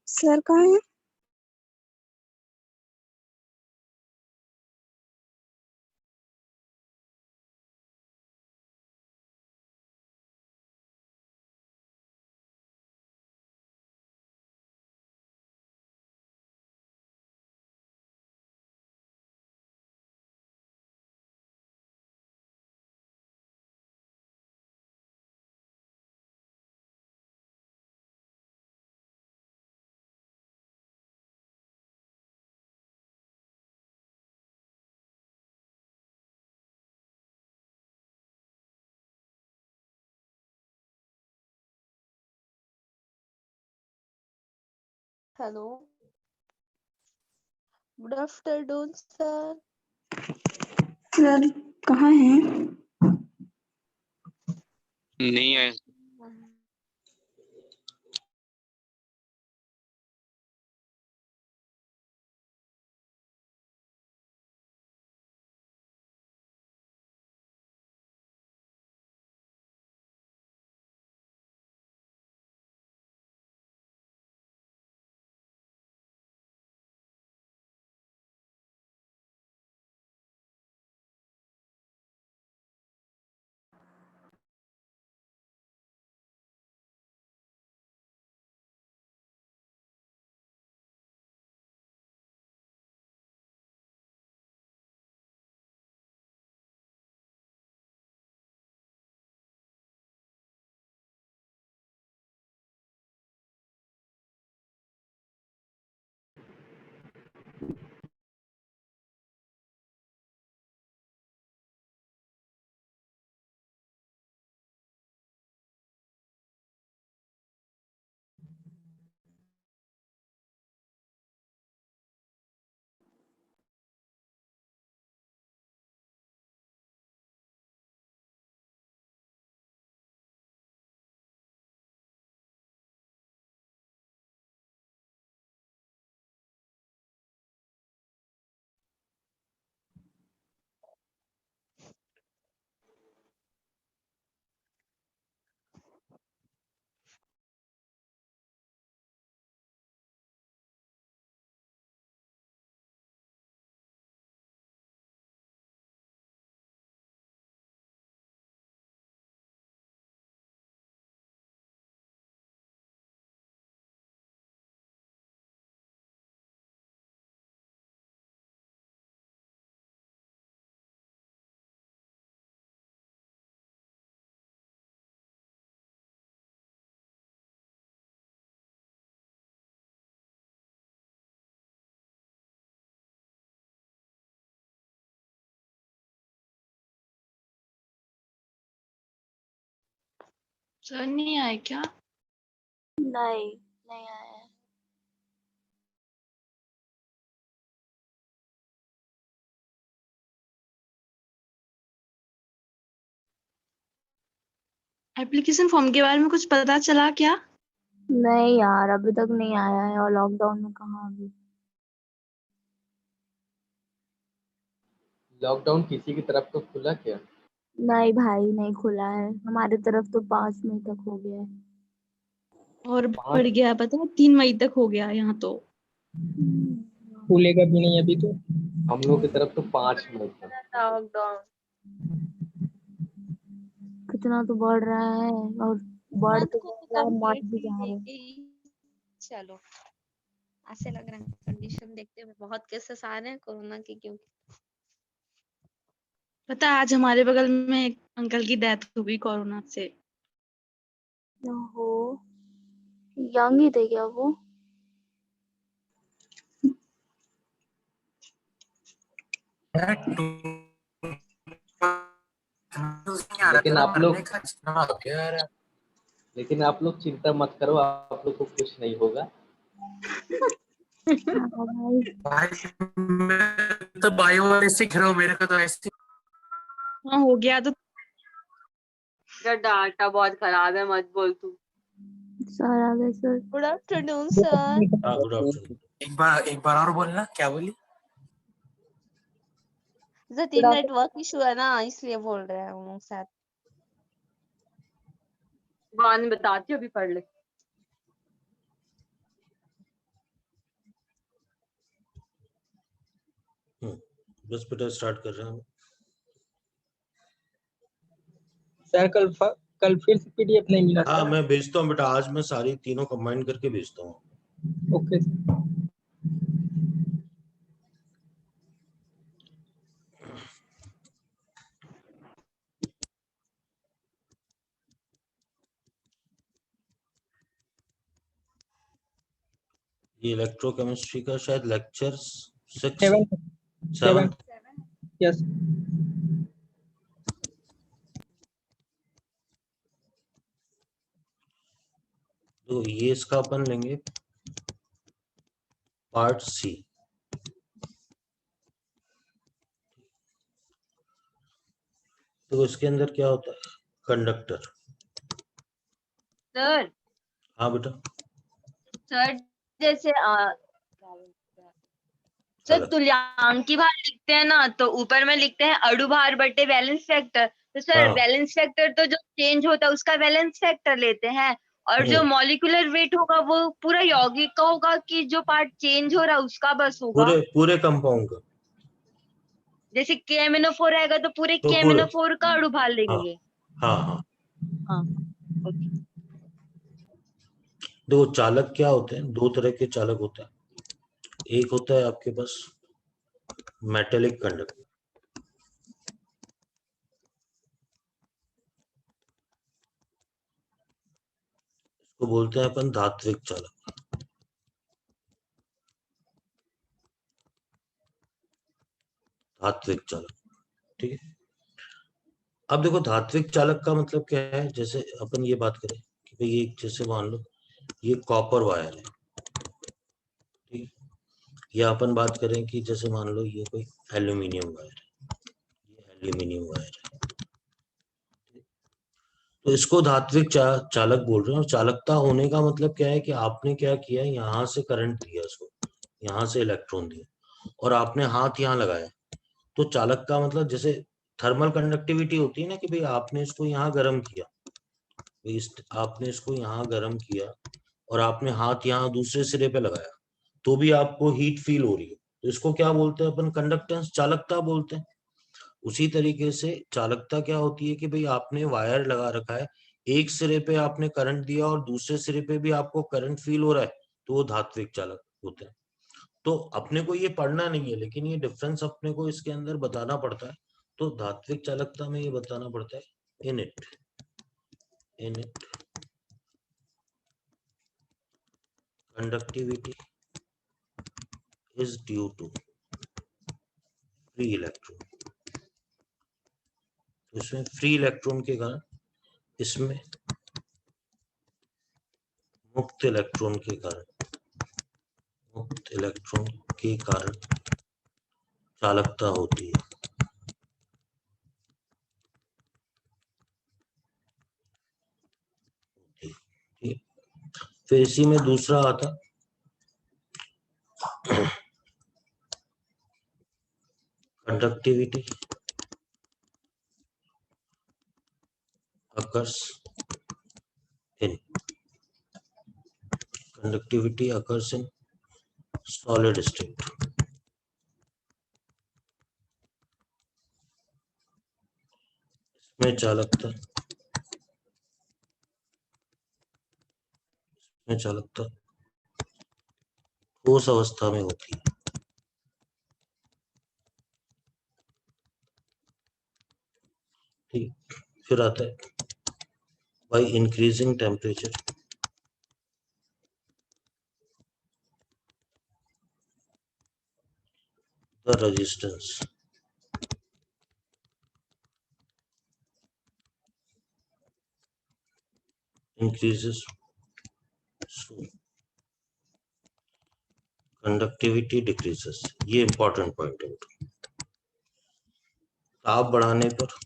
Sir कहाँ है? Hello, good afternoon sir. Sir कहाँ हैं? नहीं आए। सर नहीं आए क्या? नहीं, नहीं आया है। एप्लीकेशन फॉर्म के बारे में कुछ पता चला क्या? नहीं यार, अभी तक नहीं आया है। और लॉकडाउन में कहाँ अभी। लॉकडाउन किसी की तरफ तो खुला क्या? नहीं भाई, नहीं खुला है। हमारी तरफ तो 5 मई तक हो गया है। और बढ़ गया, पता है 3 मई तक हो गया यहाँ तो। खुलेगा भी नहीं अभी तो। हम लोग की तरफ तो 5 मई तक। लॉकडाउन कितना तो बढ़ रहा है, और बढ़ तो जा रहा है, मर भी जा रहे हैं। चलो, ऐसे लग रहा है कंडीशन देखते हुए बहुत केसेस आ रहे हैं कोरोना के, क्योंकि पता है आज हमारे बगल में एक अंकल की डेथ हो गई कोरोना से। ओहो, यंग ही थे क्या वो? लेकिन आप लोग चिंता मत करो, आप लोग को कुछ नहीं होगा। तो बायो वाले से घिरो, मेरे को तो ऐसे हाँ हो गया तो। डाटा बहुत खराब है, मत बोल तू। सर आ गए sir. Good afternoon sir. Good afternoon. एक बार और बोलना, क्या बोली? जतिन नेटवर्क इशू है ना, इसलिए बोल रहे हैं उन लोग शायद। बाद में बताती हूँ, अभी पढ़ ले। बस बेटा स्टार्ट कर रहे हैं। सर कल फिर से पीडीएफ नहीं मिला हाँ सर। मैं भेजता हूँ बेटा, आज मैं सारी तीनों कंबाइन करके भेजता हूँ। Okay sir. ये इलेक्ट्रोकेमिस्ट्री का शायद लेक्चर 6 7 7 यस। तो ये इसका अपन लेंगे पार्ट सी। तो इसके अंदर क्या होता है, कंडक्टर। सर हाँ बेटा। सर जैसे सर चलो तुल्यांकी भार लिखते हैं ना, तो ऊपर में लिखते हैं अणु भार बटे बैलेंस फैक्टर। तो सर हाँ। बैलेंस फैक्टर तो जो चेंज होता है उसका बैलेंस फैक्टर लेते हैं, और जो मॉलिक्यूलर वेट होगा वो पूरा यौगिक का होगा कि जो पार्ट चेंज हो रहा है उसका बस होगा। पूरे कंपाउंड का। जैसे KMnO4 आएगा तो पूरे तो पूरे, KMnO4 का अणु भार हाँ लेंगे। हाँ हाँ। हाँ ओके। देखो चालक क्या होते हैं, दो तरह के चालक होते हैं। एक होता है आपके पास मेटेलिक कंडक्टर, इसको बोलते हैं अपन धात्विक चालक। धात्विक चालक, ठीक है। अब देखो धात्विक चालक का मतलब क्या है, जैसे अपन ये बात करें कि भाई ये जैसे मान लो ये कॉपर वायर है, ठीक। या अपन बात करें कि जैसे मान लो ये कोई एल्यूमिनियम वायर है, ये एल्यूमिनियम वायर है, तो इसको धात्विक चालक बोल रहे हैं। और चालकता होने का मतलब क्या है कि आपने क्या किया, यहाँ से करंट दिया इसको, यहाँ से इलेक्ट्रॉन दिया और आपने हाथ यहाँ लगाया। तो चालक का मतलब जैसे थर्मल कंडक्टिविटी होती है ना कि भाई आपने इसको यहाँ गर्म किया, आपने इसको यहाँ गर्म किया और आपने हाथ यहाँ दूसरे सिरे पे लगाया, तो भी आपको हीट फील हो रही है, तो इसको क्या बोलते हैं अपन, कंडक्टेंस, चालकता बोलते हैं। उसी तरीके से चालकता क्या होती है कि भाई आपने वायर लगा रखा है, एक सिरे पे आपने करंट दिया और दूसरे सिरे पे भी आपको करंट फील हो रहा है, तो वो धात्विक चालक होते हैं। तो अपने को ये पढ़ना नहीं है, लेकिन ये डिफरेंस अपने को इसके अंदर बताना पड़ता है। तो धात्विक चालकता में ये बताना पड़ता है, init conductivity is due to free electron। तो इसमें फ्री इलेक्ट्रॉन के कारण, इसमें मुक्त इलेक्ट्रॉन के कारण चालकता होती है। ठीक। फिर इसी में दूसरा आता conductivity occurs in solid state। इसमें चालकता ठोस अवस्था में होती है। ठीक। फिर आता है by increasing temperature the resistance increases, so conductivity decreases। ये इंपॉर्टेंट पॉइंट है। ताप बढ़ाने पर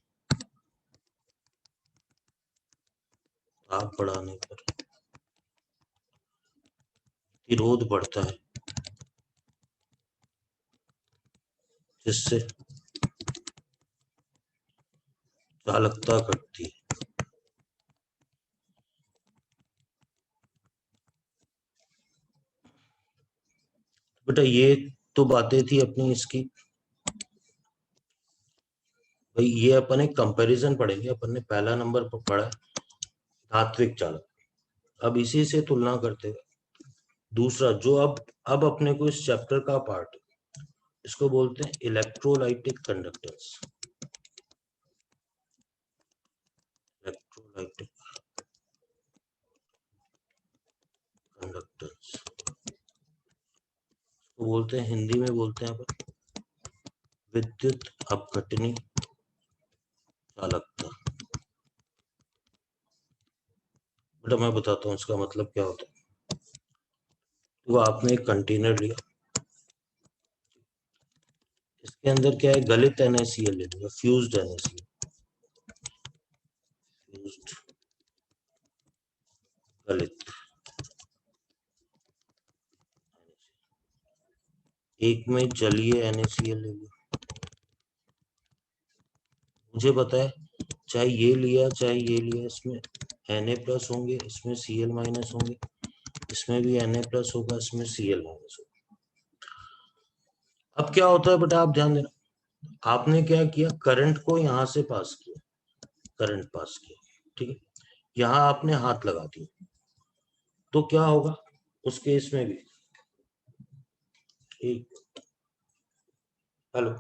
प्रतिरोध बढ़ता है, जिससे चालकता घटती है। बेटा ये तो बातें थी अपनी इसकी भाई ये अपन एक कंपैरिजन पढ़ेंगे। अपन ने पहला नंबर पर पढ़ा है धात्विक चालक, अब इसी से तुलना करते हुए दूसरा जो अब अपने को इस चैप्टर का पार्ट, इसको बोलते हैं इलेक्ट्रोलाइटिक कंडक्टेंस। इलेक्ट्रोलाइटिक कंडक्टेंस तो बोलते हैं, हिंदी में बोलते हैं अपन विद्युत अपघटनी चालकता। बेटा मैं बताता हूँ इसका मतलब क्या होता है। तो आपने एक कंटेनर लिया, इसके अंदर क्या है, गलित NaCl ले लिया, फ्यूज्ड NaCl, फ्यूज्ड गलित। एक में जलीय NaCl ले लिया। मुझे पता है चाहे ये लिया चाहे ये लिया, इसमें Na+ होंगे, इसमें Cl- होंगे, इसमें भी Na+ होगा, इसमें Cl- होगा। अब क्या होता है बेटा, आप ध्यान देना, आपने क्या किया, करंट को यहां से पास किया, करंट पास किया, ठीक है, यहां आपने हाथ लगा दिया, तो क्या होगा उस केस में भी, ठीक, हेलो,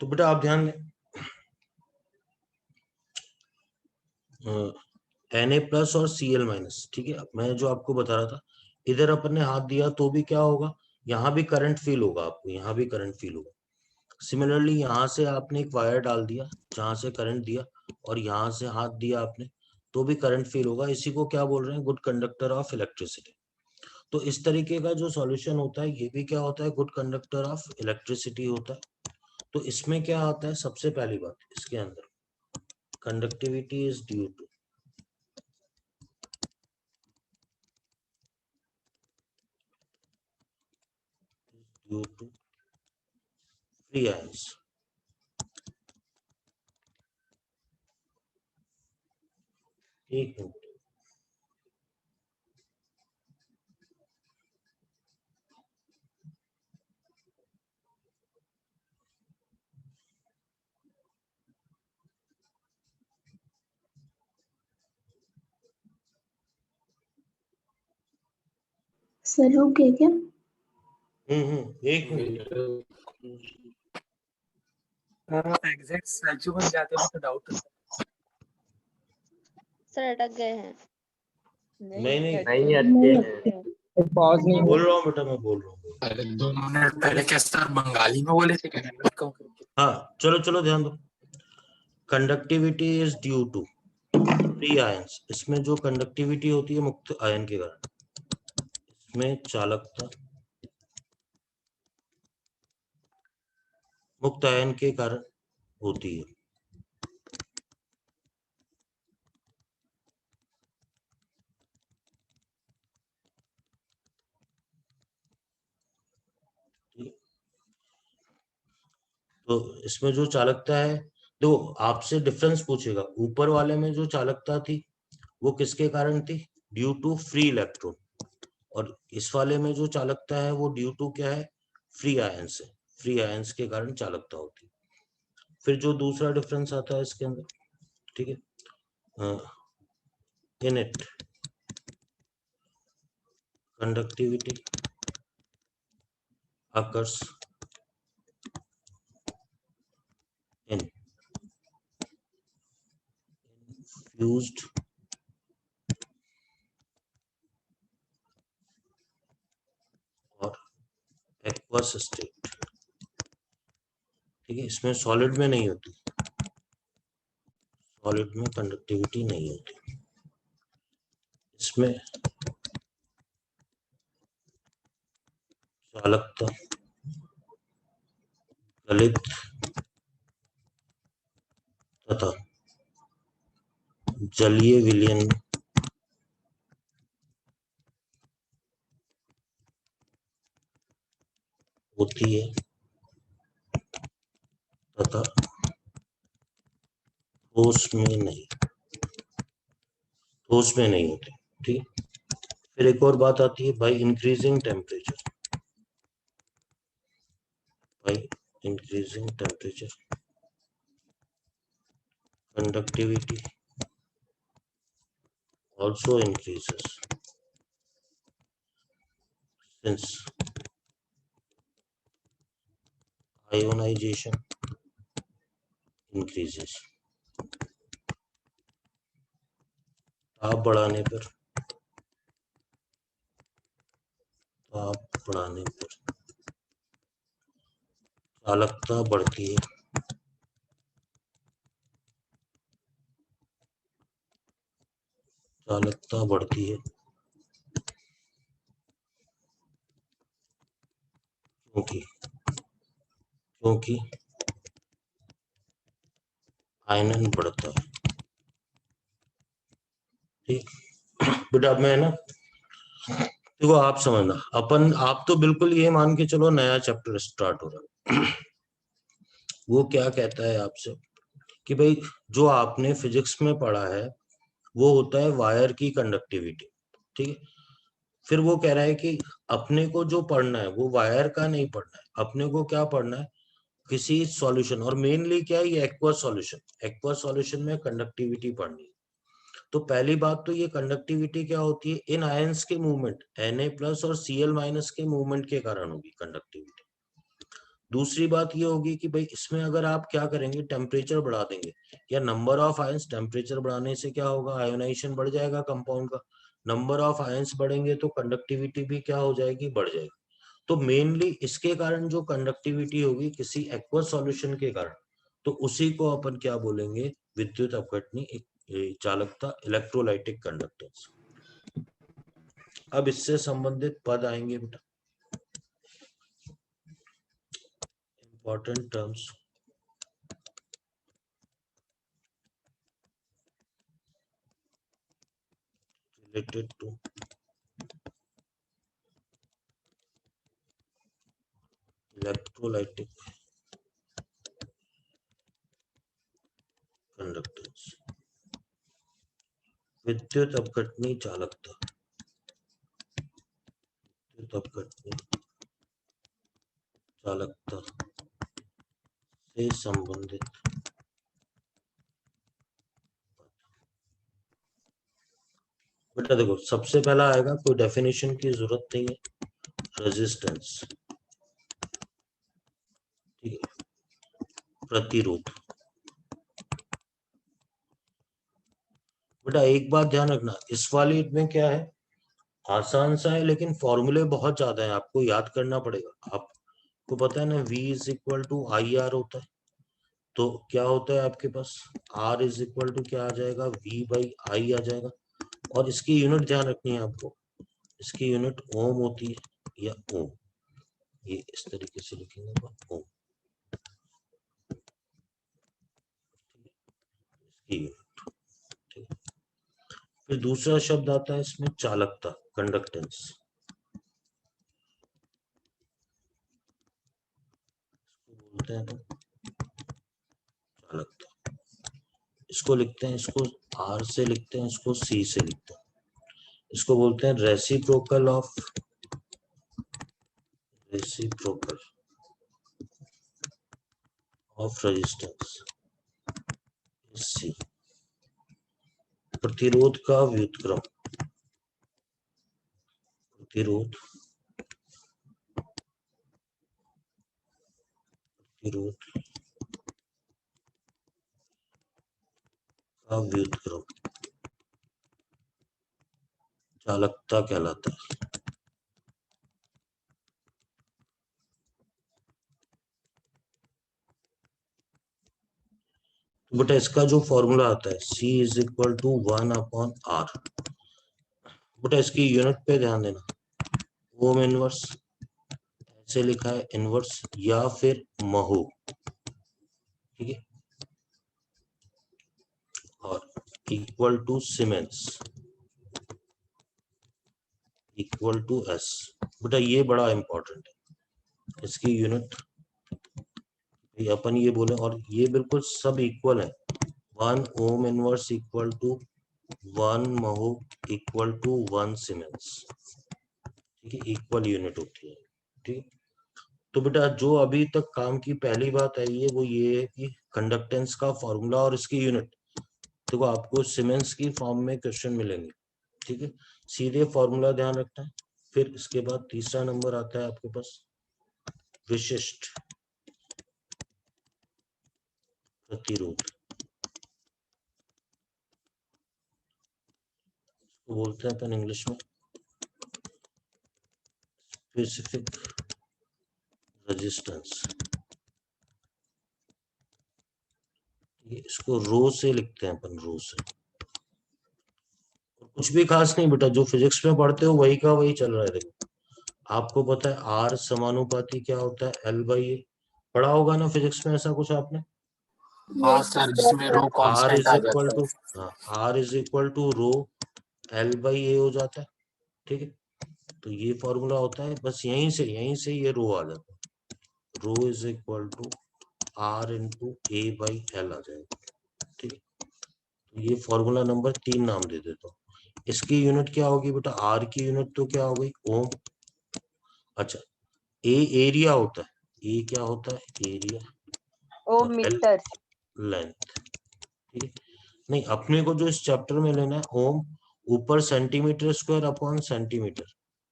तो बेटा आप ध्यान दें, Na+ और Cl-, ठीक है। अब मैं जो आपको बता रहा था, इधर अपन ने हाथ दिया तो भी क्या होगा, यहाँ भी करंट फील होगा आपको, यहाँ भी करंट फील होगा। सिमिलरली यहाँ से आपने एक वायर डाल दिया जहां से करंट दिया, और यहाँ से हाथ दिया आपने तो भी करंट फील होगा। इसी को क्या बोल रहे हैं, गुड कंडक्टर ऑफ इलेक्ट्रिसिटी। तो इस तरीके का जो सॉल्यूशन होता है, ये भी क्या होता है, गुड कंडक्टर ऑफ इलेक्ट्रिसिटी होता है। तो इसमें क्या आता है, सबसे पहली बात इसके अंदर conductivity is due to free ions. एक मिनट, सर रुक गए क्या? एक मिनट। एग्जैक्ट सच बन जाते हैं तो डाउट सर अटक गए हैं। नहीं नहीं अटके हैं। पॉज नहीं बोल हुआ। रहा हूँ बेटा, मैं बोल रहा हूँ। पहले 2 मिनट पहले क्या सर बंगाली में बोले थे, कन्नड़ को हाँ चलो चलो ध्यान दो, conductivity is due to free ions. इसमें जो कंडक्टिविटी होती है मुक्त आयन के कारण, इसमें चालकता मुक्त आयन के कारण होती है। तो इसमें जो चालकता है, तो आपसे डिफरेंस पूछेगा, ऊपर वाले में जो चालकता थी वो किसके कारण थी, ड्यू टू फ्री इलेक्ट्रॉन, और इस वाले में जो चालकता है वो ड्यू टू क्या है, फ्री आयंस है, फ्री आयंस के कारण चालकता होती है। फिर जो दूसरा डिफरेंस आता है इसके अंदर, ठीक है, इनेट कंडक्टिविटी occurs in fused और aqueous state, ठीक है, इसमें सॉलिड में नहीं होती, सॉलिड में कंडक्टिविटी नहीं होती, इसमें चालकता गलित तथा जलीय विलयन में होती है तथा ठोस में नहीं, ठोस में नहीं होते। ठीक। फिर एक और बात आती है by increasing temperature, by increasing temperature conductivity also increases since ionization increases। ताप बढ़ाने पर चालकता बढ़ती है, चालकता बढ़ती है क्योंकि आयनन बढ़ता है। ठीक। बेटा अब मैं ना, देखो आप समझना, आप तो बिल्कुल ये मान के चलो नया चैप्टर स्टार्ट हो रहा है। वो क्या कहता है आपसे कि भाई जो आपने फिजिक्स में पढ़ा है वो होता है वायर की कंडक्टिविटी। ठीक है। फिर वो कह रहा है कि अपने को जो पढ़ना है वो वायर का नहीं पढ़ना है, अपने को क्या पढ़ना है, किसी सॉल्यूशन, और मेनली क्या है, ये एक्वस सॉल्यूशन, एक्वस सॉल्यूशन में कंडक्टिविटी पढ़नी है। तो पहली बात तो ये कंडक्टिविटी क्या होती है, इन आयंस के मूवमेंट Na+ और Cl- के मूवमेंट के कारण होगी कंडक्टिविटी। दूसरी बात ये होगी कि भाई इसमें अगर आप क्या करेंगे, टेम्परेचर बढ़ा देंगे या नंबर ऑफ आयंस, टेम्परेचर बढ़ाने से क्या होगा, आयोनाइजेशन बढ़ जाएगा कंपाउंड का, नंबर ऑफ आयंस बढ़ेंगे तो कंडक्टिविटी भी क्या हो जाएगी, बढ़ जाएगी। तो मेनली इसके कारण जो कंडक्टिविटी होगी किसी एक्वस सॉल्यूशन के कारण, तो उसी को अपन क्या बोलेंगे, विद्युत अपघटनी चालकता, इलेक्ट्रोलाइटिक कंडक्टेंस। अब इससे संबंधित पद आएंगे बेटा, important terms, related to electrolytic conductance, विद्युत अपघटनी चालकता, विद्युत अपघटनी चालकता से संबंधित। बेटा देखो सबसे पहला आएगा, कोई डेफिनेशन की जरूरत नहीं है, रेजिस्टेंस। ठीक है। प्रतिरोध। बेटा एक बात ध्यान रखना, इस वाली में क्या है, आसान सा है लेकिन फॉर्मूले बहुत ज्यादा है, आपको याद करना पड़ेगा। आपको पता है ना, V = IR होता है, तो क्या होता है आपके पास, R = क्या आ जाएगा, V/I आ जाएगा। और इसकी यूनिट ध्यान रखनी है आपको, इसकी यूनिट ओम होती है या ओम, ये इस तरीके से लिखेंगे ओम, इसकी यूनिट। ठीक है। फिर दूसरा शब्द आता है इसमें चालकता, कंडक्टेंस। बोलते हैं तो चालकता, इसको लिखते हैं, इसको R से लिखते हैं, इसको C से लिखते हैं, इसको बोलते हैं रेसिप्रोकल ऑफ रेजिस्टेंस, C। प्रतिरोध का व्युत्क्रम, प्रतिरोध का व्युत्क्रम चालकता कहलाता है। तो बेटा इसका जो फॉर्मूला आता है C = 1/R। बेटा इसकी यूनिट पे ध्यान देना, ओम इनवर्स ऐसे लिखा है, इनवर्स या फिर महो। ठीक है। और = सीमेंस =S। बेटा ये बड़ा इंपॉर्टेंट है, इसकी यूनिट अपन ये बोले, और ये बिल्कुल सब इक्वल है, 1 ohm inverse equal to 1 mho equal to 1 siemens, ठीक है, इक्वल यूनिट होती है, ठीक। तो बेटा जो अभी तक काम की पहली बात आई है वो ये है कि कंडक्टेंस का फॉर्मूला और इसकी यूनिट, देखो आपको सीमेंस की फॉर्म में क्वेश्चन मिलेंगे, ठीक है, सीधे फॉर्मूला ध्यान रखना है। फिर इसके बाद तीसरा नंबर आता है आपके पास विशिष्ट प्रतिरोध, तो बोलते हैं अपन इंग्लिश में स्पेसिफिक रेजिस्टेंस, इसको रो से लिखते हैं अपन, रो से। कुछ भी खास नहीं बेटा, जो फिजिक्स में पढ़ते हो वही का वही चल रहा है। देखो आपको पता है आर समानुपाती क्या होता है, एल बाई ए, पढ़ा होगा ना फिजिक्स में ऐसा कुछ आपने। हाँ सर, जिसमें रो आर कांस्टेंट इज आ इक्वल जाता टू, है। हाँ, R is equal to rho L by A हो जाता है, ठीक है। तो ये फॉर्मूला होता है, बस यहीं से ये रो आ जाता है, rho is equal to R into A by L आ जाएगा, ठीक है। तो ये फॉर्मूला नंबर 3 नाम दे देता हूँ। इसकी यूनिट क्या होगी बेटा, आर की यूनिट तो क्या हो गई ओम, अच्छा, ए एरिया होता है, ए क्या होता है एरिया, ओम मीटर, लेंथ, ठीक है। नहीं, अपने को जो इस चैप्टर में लेना है ओम, ऊपर सेंटीमीटर स्क्वायर अपॉन सेंटीमीटर,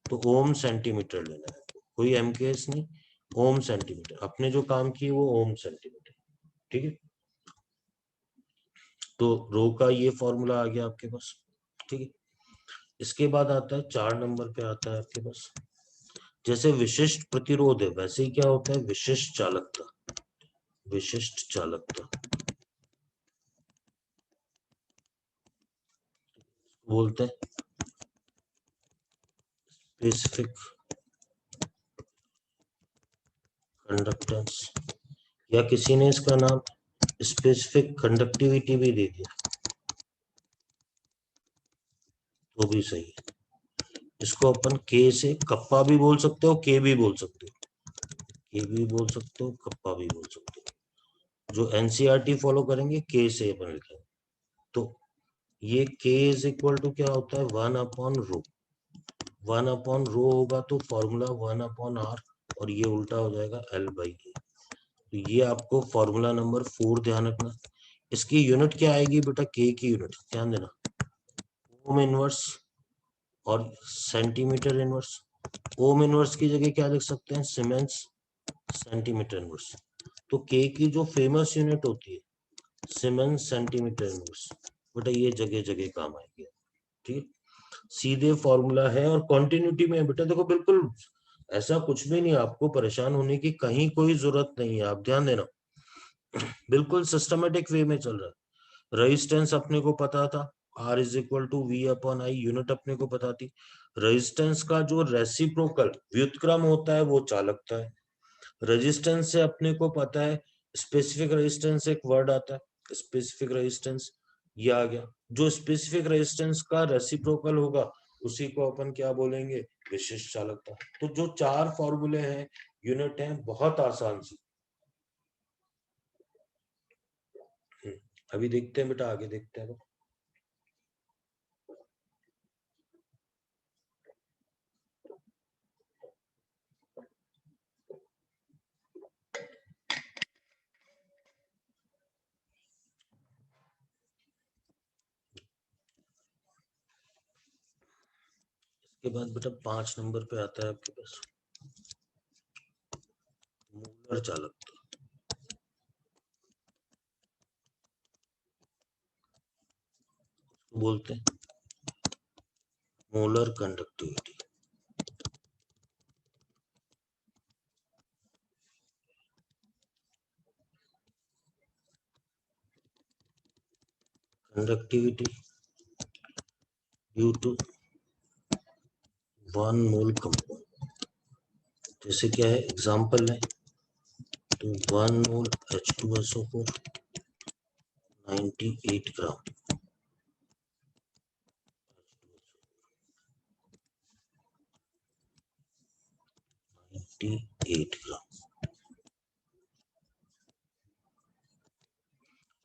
तो ओम सेंटीमीटर लेना है, कोई एमकेएस नहीं, ओम सेंटीमीटर, अपने जो काम किए वो ओम सेंटीमीटर, ठीक है। तो रो का ये फॉर्मूला आ गया आपके पास, ठीक है। इसके बाद आता है 4 नंबर पे आता है आपके पास, जैसे विशिष्ट प्रतिरोध है वैसे ही क्या होता है विशिष्ट चालकता, विशिष्ट चालकता बोलते हैं स्पेसिफिक कंडक्टेंस, या किसी ने इसका नाम स्पेसिफिक कंडक्टिविटी भी दे दिया तो भी सही है। इसको अपन के से कप्पा भी बोल सकते हो, के भी बोल सकते हो, के भी बोल सकते हो, कप्पा भी बोल सकते हो, जो एनसीईआरटी फॉलो करेंगे के से अपन लिखेंगे। तो ये के इज इक्वल टू क्या होता है 1 अपॉन रो, 1 अपॉन रो होगा तो फॉर्मूला 1 अपॉन आर, और ये उल्टा हो जाएगा एल बाई ए। तो ये आपको फॉर्मूला नंबर 4 ध्यान रखना। इसकी यूनिट क्या आएगी बेटा, के की यूनिट ध्यान देना, ओम इनवर्स और सेंटीमीटर इनवर्स। ओम इनवर्स की जगह क्या लिख सकते हैं सीमेंस सेंटीमीटर इनवर्स, तो के की जो फेमस यूनिट होती है सीमेंस सेंटीमीटर इनवर्स, बेटा ये जगह जगह काम आएगी, ठीक, सीधे फॉर्मूला है और कंटिन्यूटी में बेटा देखो बिल्कुल ऐसा कुछ भी नहीं, आपको परेशान होने की कहीं कोई जरूरत नहीं है, आप ध्यान देना, बिल्कुल सिस्टमेटिक वे में चल रहा है। रेजिस्टेंस अपने को पता था, R is equal to V upon I, unit अपने को पता थी। रेजिस्टेंस का जो रेसिप्रोकल व्युत्क्रम होता है वो चालकता है। रेजिस्टेंस से अपने को पता है स्पेसिफिक रेजिस्टेंस, एक वर्ड आता है स्पेसिफिक रेजिस्टेंस, ये आ गया। जो स्पेसिफिक रेजिस्टेंस का रेसिप्रोकल होगा उसी को अपन क्या बोलेंगे विशिष्ट चालकता। तो जो 4 फॉर्मूले हैं, यूनिट हैं, बहुत आसान सी। अभी देखते हैं बेटा, आगे देखते हैं। इसके बाद बेटा 5 नंबर पे आता है आपके पास मूलर चालकता, बोलते हैं molar conductivity. Conductivity due to 1 mole compound, जैसे क्या है एग्जांपल है, तो 1 मोल H2SO4 98 ग्राम, 98 ग्राम।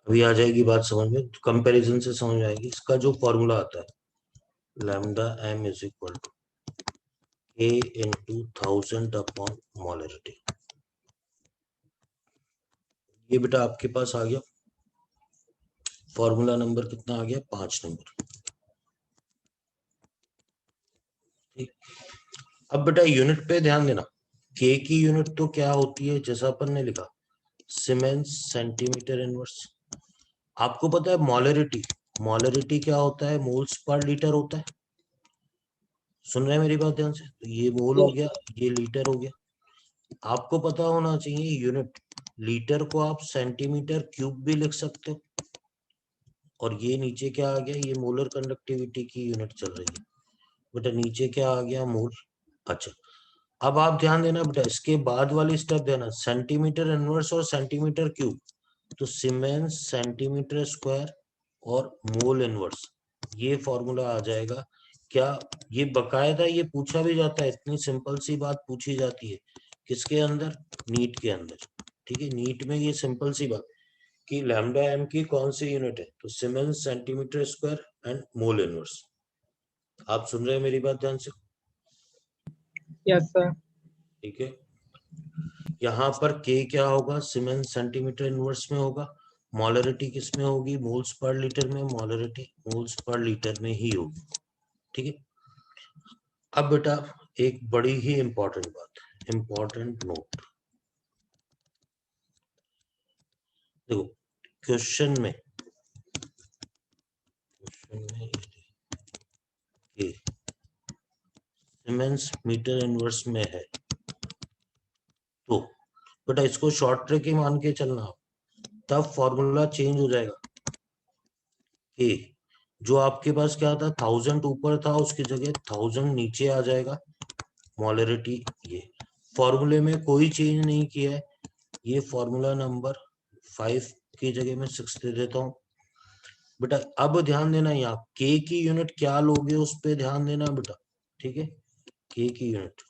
अभी आ जाएगी बात समझ में, कंपैरिजन से समझ में आएगी। इसका जो फॉर्मूला आता है lambda M is equal to A into 1000 upon molarity. ये बेटा आपके पास आ गया फॉर्मूला नंबर कितना आ गया 5 नंबर। ठीक, अब बेटा यूनिट पे ध्यान देना। के की यूनिट तो क्या होती है, जैसा अपन ने लिखा सीमेंस सेंटीमीटर इनवर्स। आपको पता है मोलरिटी, मोलरिटी क्या होता है, मोल्स पर लीटर होता है। सुन रहे हैं मेरी बात ध्यान से? तो ये मोल हो गया, ये लीटर हो गया। आपको पता होना चाहिए यूनिट, लीटर को आप सेंटीमीटर क्यूब भी लिख सकते हो। और ये नीचे क्या आ गया, ये मोलर कंडक्टिविटी की यूनिट चल रही है बेटा, नीचे क्या आ गया मोल। अच्छा, अब आप ध्यान देना बेटा, इसके बाद वाली स्टेप देना, सेंटीमीटर इनवर्स और सेंटीमीटर क्यूब। तो सीमेंस सेंटीमीटर स्क्वायर और मोल इनवर्स, ये फॉर्मूला आ जाएगा। क्या ये बकायदा ये पूछा भी जाता है, इतनी सिंपल सी बात पूछी जाती है किसके अंदर, नीट के अंदर। ठीक है, नीट में ये सिंपल सी बात कि लैम्डा एम की कौन सी यूनिट है, तो siemens centimetre square and mole inverse. आप सुन रहे हैं मेरी बात ध्यान से? Yes sir. ठीक है, यहाँ पर के क्या होगा, सीमेंस सेंटीमीटर इनवर्स में होगा। मोलरिटी किस में होगी, मोल्स पर लीटर में। मोलरिटी मोल्स पर लीटर में ही होगी। ठीक है, अब बेटा एक बड़ी ही इंपॉर्टेंट बात, इंपॉर्टेंट नोट। देखो क्वेश्चन में सीमेंस मीटर इनवर्स में है, तो बेटा इसको शॉर्ट ट्रिक ही मान के चलना, तब फॉर्मूला चेंज हो जाएगा। कि जो आपके पास क्या था 1000 ऊपर था, उसकी जगह 1000 नीचे आ जाएगा मोलरिटी। ये फॉर्मूले में कोई चेंज नहीं किया है, ये फॉर्मूला नंबर 5 की जगह मैं 6 दे देता हूँ बेटा। अब ध्यान देना, यहाँ के की यूनिट क्या लोगे उस पे ध्यान देना बेटा। ठीक है, के की unit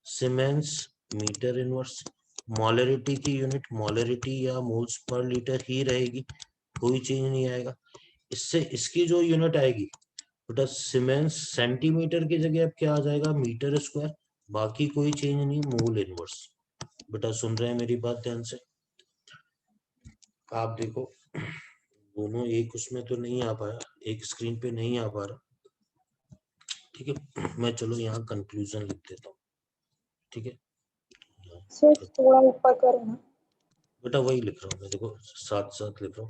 siemens metre inverse, molarity की यूनिट मोलरिटी या मोल्स पर लीटर ही रहेगी, कोई चेंज नहीं आएगा। इससे इसकी जो यूनिट आएगी बेटा सीमेंस सेंटीमीटर की जगह अब क्या आ जाएगा, मीटर स्क्वायर, बाकी कोई चेंज नहीं, मोल इनवर्स। बेटा सुन रहे हैं मेरी बात ध्यान से? आप देखो दोनों एक उसमें तो नहीं आ पाया, एक स्क्रीन पे नहीं आ पा रहा। ठीक है, मैं चलो यहाँ कंक्लूजन लिख देता हूँ। ठीक है सर थोड़ा ऊपर करो ना। बेटा, वही लिख रहा हूँ मैं, देखो साथ साथ लिख रहा हूँ।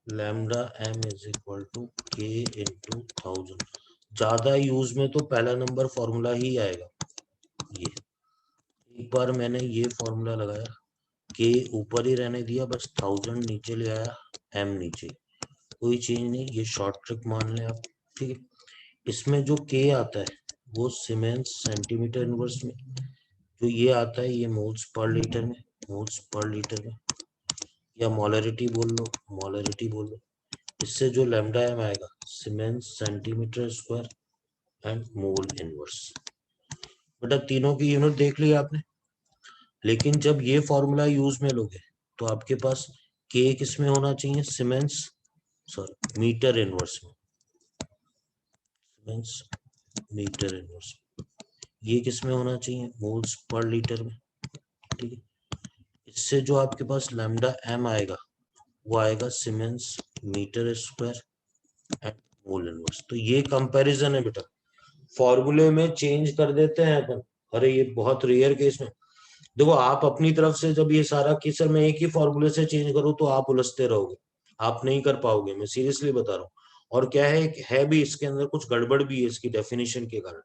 Lambda M is equal to K into 1000। ज्यादा यूज में तो पहला नंबर फॉर्मूला ही आएगा। ये एक बार मैंने ये फॉर्मूला लगाया, के ऊपर ही रहने दिया, बस 1000 नीचे ले आया, एम नीचे, कोई चेंज नहीं, ये शॉर्ट ट्रिक मान लें आप। ठीक है, इसमें जो के आता है वो सीमेंस सेंटीमीटर इनवर्स में, जो ये आता है ये मोल्स पर लीटर में, मोल्स पर लीटर में, या मोलरिटी बोल लो, मोलरिटी बोल लो। इससे जो लैम्डा एम आएगा siemens centimetre square and mole inverse. बेटा तीनों की यूनिट देख ली आपने, लेकिन जब ये फॉर्मूला यूज में लोगे तो आपके पास के किस में होना चाहिए, सीमेंस सॉरी मीटर इनवर्स में, सीमेंस मीटर इनवर्स। ये किस में होना चाहिए, मोल्स पर लीटर में। ठीक है, इससे जो आपके पास लैम्डा एम आएगा वो आएगा siemens metre square and mole inverse. तो ये कंपैरिजन है बेटा, फॉर्मूले में चेंज कर देते हैं अपन। अरे ये बहुत रेयर केस में, देखो आप अपनी तरफ से जब ये सारा कि सर मैं एक ही फॉर्मूले से चेंज करूँ तो आप उलझते रहोगे, आप नहीं कर पाओगे, मैं सीरियसली बता रहा हूँ। और क्या है भी इसके अंदर कुछ गड़बड़ भी है इसकी डेफिनेशन के कारण,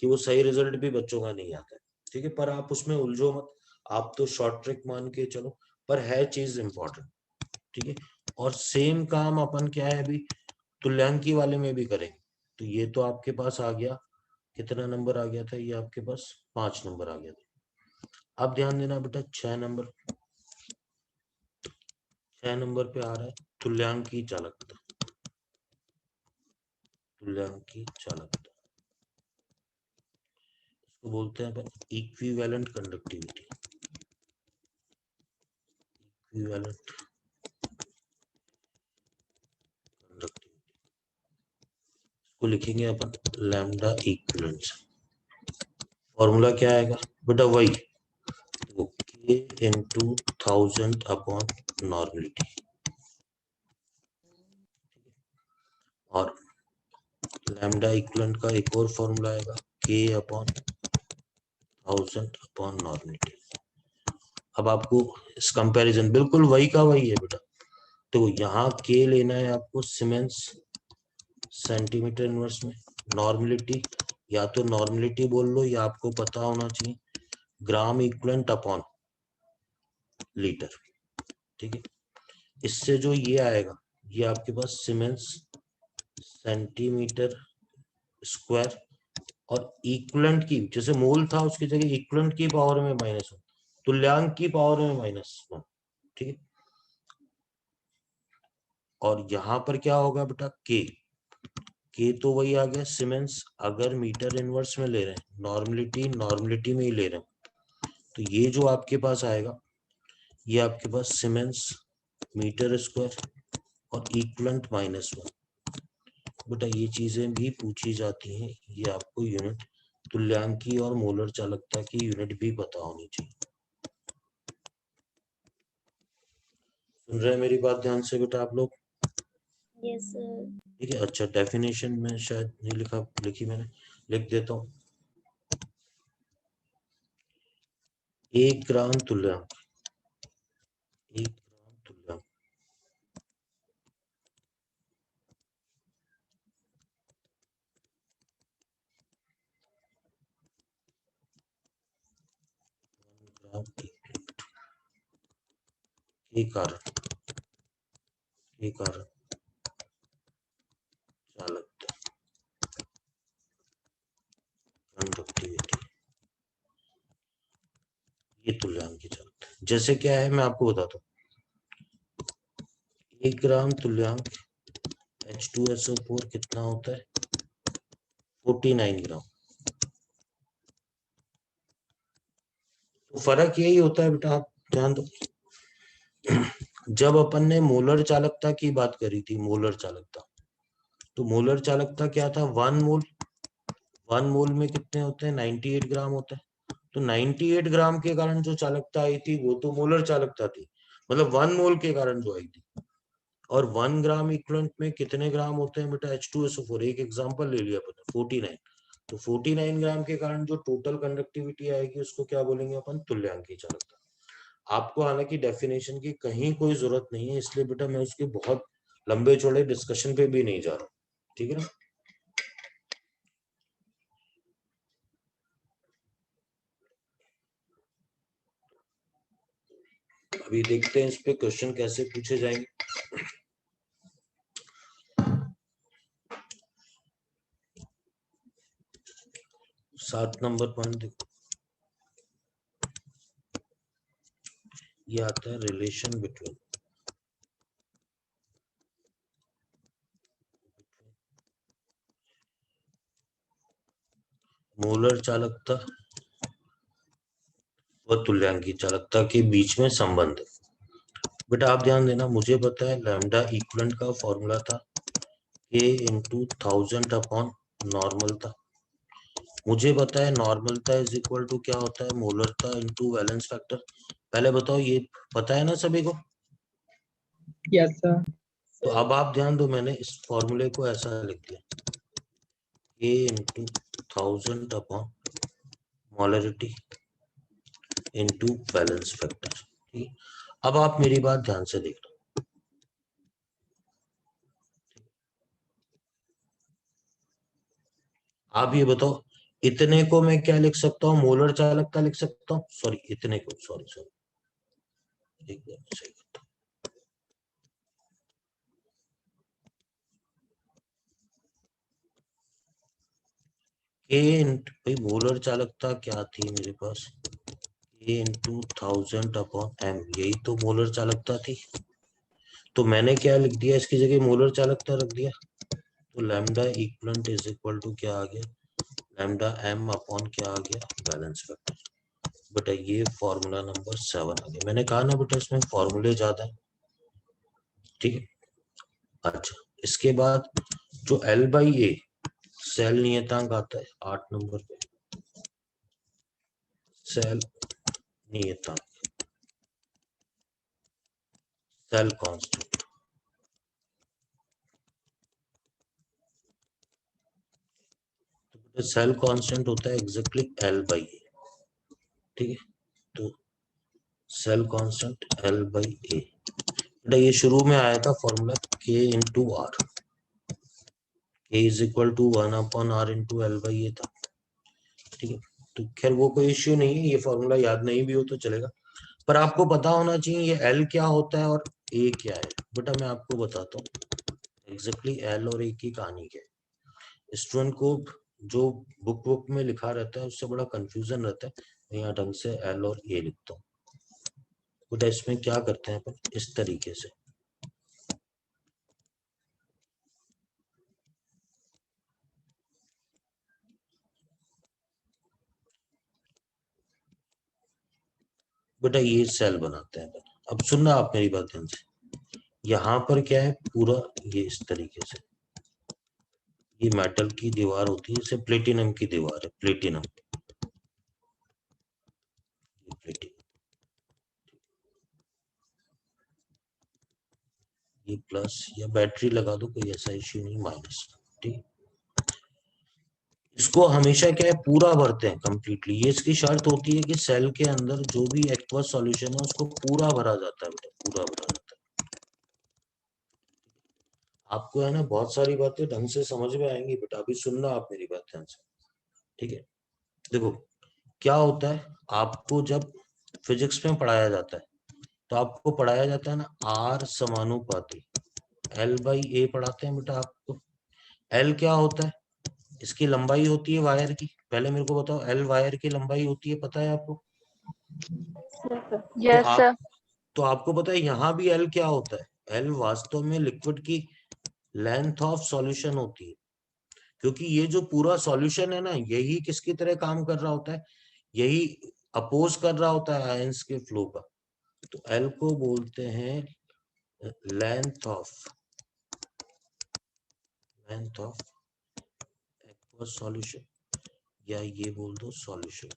कि वो सही रिजल्ट भी बच्चों का नहीं आता है। ठीक है, पर आप उसमें उलझो मत, आप तो शॉर्ट ट्रिक मान के चलो, पर है चीज इंपॉर्टेंट। ठीक है, और सेम काम अपन क्या है अभी तुल्यांकी वाले में भी करेंगे। तो ये तो आपके पास आ गया, कितना नंबर आ गया था ये आपके पास, 5 नंबर आ गया था। अब ध्यान देना बेटा 6 नंबर, 6 नंबर पे आ रहा है तुल्यांकी चालकता, तुल्यांकी चालकता, इसको बोलते हैं अपन इक्विवेलेंट कंडक्टिविटी, इक्विवेलेंट इसको लिखेंगे अपन लैम्डा इक्विवेलेंट। फॉर्मूला क्या आएगा बेटा, वही तो k into 1000 अपॉन नॉर्मलिटी। और लैम्डा इक्विवेलेंट का एक और फॉर्मूला आएगा k अपॉन 1000 अपॉन नॉर्मलिटी। अब आपको इस कंपैरिजन बिल्कुल वही का वही है बेटा। तो यहाँ k लेना है आपको सीमेंस सेंटीमीटर इनवर्स में, नॉर्मलिटी या तो नॉर्मलिटी बोल लो या आपको पता होना चाहिए ग्राम इक्विवेलेंट अपॉन लीटर। ठीक है, इससे जो ये आएगा ये आपके पास सीमेंस सेंटीमीटर स्क्वायर और इक्विवेलेंट की जैसे मोल था उसकी जगह इक्विवेलेंट की पावर में -1, तुल्यांक की पावर में -1। ठीक है, और यहां पर क्या होगा बेटा, के तो वही आ गया सीमेंस, अगर मीटर इनवर्स में ले रहे हैं नॉर्मलिटी में ही ले रहे हैं तो ये जो आपके पास आएगा ये आपके पास सीमेंस मीटर स्क्वायर और इक्विवेलेंट -1। बेटा ये चीजें भी पूछी जाती हैं, ये आपको यूनिट तुल्यांकी और मोलर चालकता की यूनिट भी पता होनी चाहिए। सुन रहे हैं मेरी बात ध्यान से बेटा आप लोग? Yes sir. ठीक है, अच्छा डेफिनेशन में शायद नहीं लिखी मैंने, लिख देता हूँ। 1 ग्राम तुल्यांक, 1 ग्राम तुल्यांक के कारण चालकता कंडक्टिविटी, ये तुल्यांक की चालकता। जैसे क्या है मैं आपको बताता हूँ, 1 ग्राम तुल्यांक H2SO4 कितना होता है, 49 ग्राम। तो फर्क यही होता है बेटा, आप ध्यान दो। जब अपन ने मोलर चालकता की बात करी थी, मोलर चालकता, तो मोलर चालकता क्या था, 1 मोल में कितने होते हैं, 98 ग्राम होता है। तो 98 ग्राम के कारण जो चालकता आई थी वो तो मोलर चालकता थी, मतलब 1 मोल के कारण जो आई थी। और 1 ग्राम इक्विवेलेंट में कितने ग्राम होते हैं बेटा, H2SO4, एक एग्जांपल ले लिया अपन 49। तो 49 ग्राम के कारण जो टोटल कंडक्टिविटी आएगी उसको क्या बोलेंगे अपन, तुल्यांकी चालकता। आपको हालांकि डेफिनेशन की कहीं कोई जरूरत नहीं है, इसलिए बेटा मैं उसके बहुत लंबे चौड़े डिस्कशन पे भी नहीं जा रहा हूँ। ठीक है ना, अभी देखते हैं इस पे क्वेश्चन कैसे पूछे जाएंगे। सात नंबर पॉइंट देखो, ये आता है रिलेशन बिटवीन मोलर चालकता व तुल्यांकी चालकता के बीच में संबंध। बेटा आप ध्यान देना, मुझे पता है लैम्डा इक्विवेलेंट का फॉर्मूला था k into 1000 अपॉन नॉर्मलता। मुझे पता है नॉर्मलता इज इक्वल टू क्या होता है, मोलरता इनटू वैलेंस फैक्टर। पहले बताओ ये पता है ना सभी को? Yes sir. तो अब आप ध्यान दो, मैंने इस फॉर्मूले को ऐसा लिख दिया, k into 1000 upon molarity into balance factor. ठीक, अब आप मेरी बात ध्यान से देखना, आप ये बताओ इतने को मैं क्या लिख सकता हूँ, मोलर चालकता लिख सकता हूँ, सॉरी इतने को, सॉरी एक बार सही करता हूं। भाई मोलर चालकता क्या थी मेरे पास, k into 1000 अपॉन m, यही तो मोलर चालकता थी। तो मैंने क्या लिख दिया, इसकी जगह मोलर चालकता रख दिया। तो lambda equivalent is equal to क्या आ गया, लैम्डा m अपॉन क्या आ गया, बैलेंस फैक्टर। बेटा ये फॉर्मूला नंबर 7 आ गया। मैंने कहा ना बेटा इसमें फॉर्मूले ज्यादा है। ठीक है, अच्छा इसके बाद जो L/A सेल नियतांक आता है 8 नंबर पे, सेल नियतांक, सेल कांस्टेंट। तो सेल कांस्टेंट होता है एग्जैक्टली L/A, ठीक है। तो सेल कांस्टेंट L/A, बेटा ये शुरू में आया था formula K/R, K is equal to 1/R into L/A था, ठीक है। तो खैर वो कोई इश्यू नहीं है, ये फॉर्मूला याद नहीं भी हो तो चलेगा, पर आपको पता होना चाहिए ये L क्या होता है और A क्या है। बेटा मैं आपको बताता हूँ एग्जैक्टली L और A की कहानी क्या है। स्टूडेंट को जो बुक में लिखा रहता है उससे बड़ा कंफ्यूजन रहता है, मैं यहाँ ढंग से L और A लिखता हूँ। बेटा इसमें क्या करते हैं अपन, इस तरीके से बेटा ये सेल बनाते हैं। अब सुनना आप मेरी बात ध्यान से, यहाँ पर क्या है पूरा ये इस तरीके से, ये मेटल की दीवार होती है, इसे प्लेटिनम की दीवार है, प्लेटिनम, ये प्लस या बैटरी लगा दो, कोई ऐसा इश्यू नहीं, माइनस, ठीक। इसको हमेशा क्या है पूरा भरते हैं कंप्लीटली, ये इसकी शर्त होती है कि सेल के अंदर जो भी एक्वस सॉल्यूशन है उसको पूरा भरा जाता है बेटा, पूरा भरा जाता है। आपको है ना बहुत सारी बातें ढंग से समझ में आएंगी बेटा, अभी सुनना आप मेरी बात ध्यान से, ठीक है। देखो क्या होता है, आपको जब फिजिक्स में पढ़ाया जाता है तो आपको पढ़ाया जाता है ना R समानुपाती L/A पढ़ाते हैं बेटा आपको। L क्या होता है, इसकी लंबाई होती है वायर की, पहले मेरे को बताओ L वायर की लंबाई होती है, पता है आपको? Yes sir. तो आपको पता है यहाँ भी L क्या होता है, L वास्तव में लिक्विड की लेंथ ऑफ सॉल्यूशन होती है, क्योंकि ये जो पूरा सॉल्यूशन है ना यही किसकी तरह काम कर रहा होता है, यही अपोज कर रहा होता है आयंस के फ्लो का। तो L को बोलते हैं लेंथ ऑफ एक्वस सॉल्यूशन, या ये बोल दो सॉल्यूशन,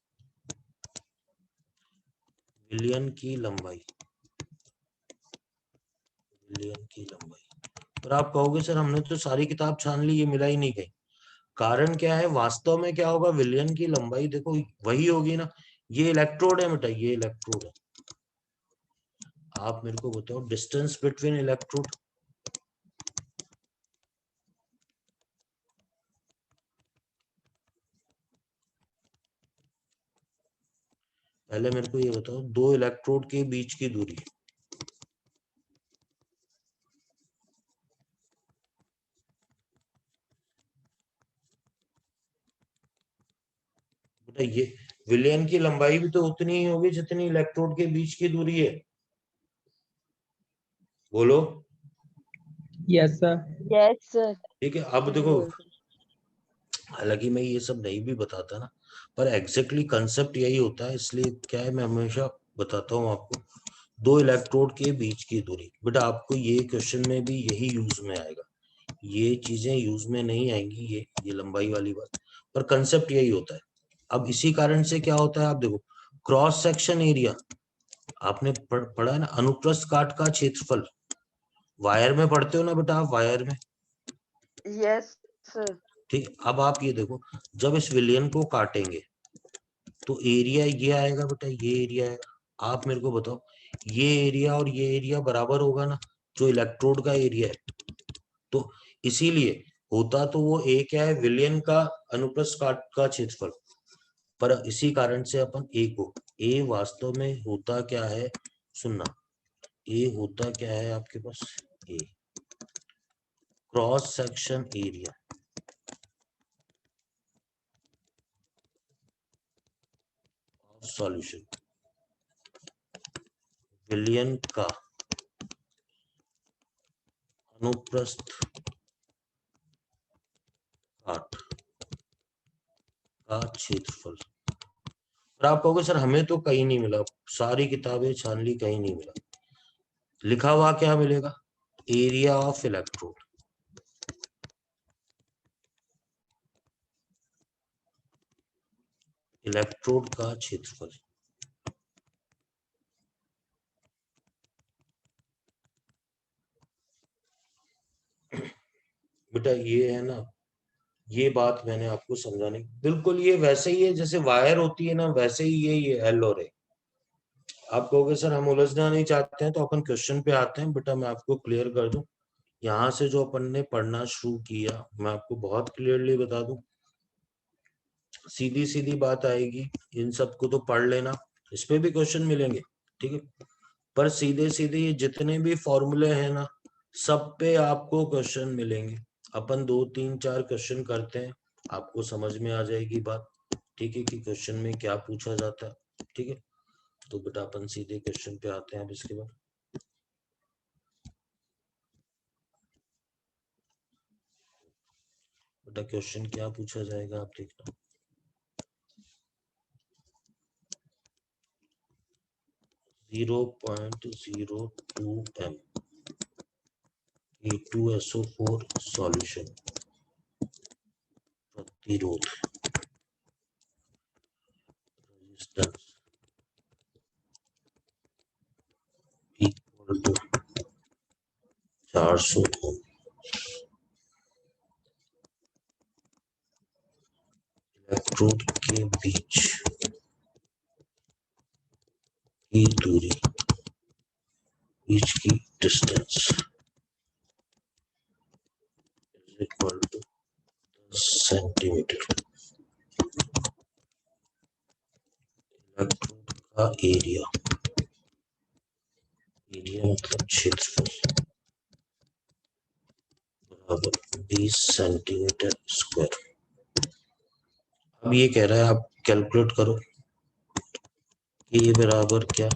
विलयन की लंबाई, विलयन की लंबाई। और आप कहोगे सर हमने तो सारी किताब छान ली, ये मिला ही नहीं कहीं। कारण क्या है, वास्तव में क्या होगा, विलयन की लंबाई देखो वही होगी ना, ये इलेक्ट्रोड है बेटा, ये इलेक्ट्रोड है। आप मेरे को बताओ डिस्टेंस बिटवीन इलेक्ट्रोड, पहले मेरे को ये बताओ दो इलेक्ट्रोड के बीच की दूरी, बेटा ये विलयन की लंबाई भी तो उतनी ही होगी जितनी इलेक्ट्रोड के बीच की दूरी है, बोलो। Yes sir. Yes sir. ठीक है, अब देखो हालांकि मैं ये सब नहीं भी बताता ना, पर एग्जैक्टली कंसेप्ट यही होता है, इसलिए क्या है मैं हमेशा बताता हूँ आपको, दो इलेक्ट्रोड के बीच की दूरी। बेटा आपको ये क्वेश्चन में भी यही यूज में आएगा, ये चीजें यूज में नहीं आएंगी, ये लंबाई वाली बात, पर कंसेप्ट यही होता है। अब इसी कारण से क्या होता है, आप देखो क्रॉस सेक्शन एरिया आपने पढ़ा है ना, अनुप्रस्थ काट का क्षेत्रफल, वायर में पढ़ते हो ना बेटा आप, वायर में। Yes sir. ठीक, अब आप ये देखो जब इस विलयन को काटेंगे तो एरिया ये आएगा बेटा, ये एरिया आएगा। आप मेरे को बताओ ये एरिया और ये एरिया बराबर होगा ना, जो इलेक्ट्रोड का एरिया है। तो इसीलिए होता तो वो ए क्या है, विलयन का अनुप्रस्थ काट का क्षेत्रफल, पर इसी कारण से अपन ए को, ए वास्तव में होता क्या है, सुनना, ए होता क्या है आपके पास, ए क्रॉस सेक्शन एरिया, सॉल्यूशन, विलयन का अनुप्रस्थ काट का क्षेत्रफल। और आप कहोगे सर हमें तो कहीं नहीं मिला, सारी किताबें छान ली कहीं नहीं मिला, लिखा हुआ क्या मिलेगा, एरिया ऑफ इलेक्ट्रोड। इलेक्ट्रोड का क्षेत्रफल। बेटा ये है ना, ये बात मैंने आपको समझाने, बिल्कुल ये वैसे ही है जैसे वायर होती है ना, वैसे ही ये एल और ए। आप कहोगे सर हम उलझना नहीं चाहते हैं तो अपन क्वेश्चन पे आते हैं। बेटा मैं आपको क्लियर कर दूं, यहाँ से जो अपन ने पढ़ना शुरू किया मैं आपको बहुत क्लियरली बता दूं, सीधी सीधी बात आएगी। इन सबको तो पढ़ लेना, इस पे भी क्वेश्चन मिलेंगे, ठीक है, पर सीधे सीधे ये जितने भी फॉर्मूले हैं ना, सब पे आपको क्वेश्चन मिलेंगे। अपन 2 3 4 क्वेश्चन करते हैं, आपको समझ में आ जाएगी बात, ठीक है, कि क्वेश्चन में क्या पूछा जाता है, ठीक है। तो बेटा अपन सीधे क्वेश्चन पे आते हैं अब इसके बाद। बेटा क्वेश्चन क्या पूछा जाएगा आप देखना। (0.02 m K2SO4 सॉल्यूशन प्रतिरोध resistance equal to 400 ohm. Electrode के बीच की दूरी, बीच की distance equal to centimetre. Electrode का एरिया, एरिया मतलब क्षेत्रफल, बराबर 20 सेंटीमीटर स्क्वायर। अब ये कह रहा है आप कैलकुलेट करो कि ये बराबर क्या,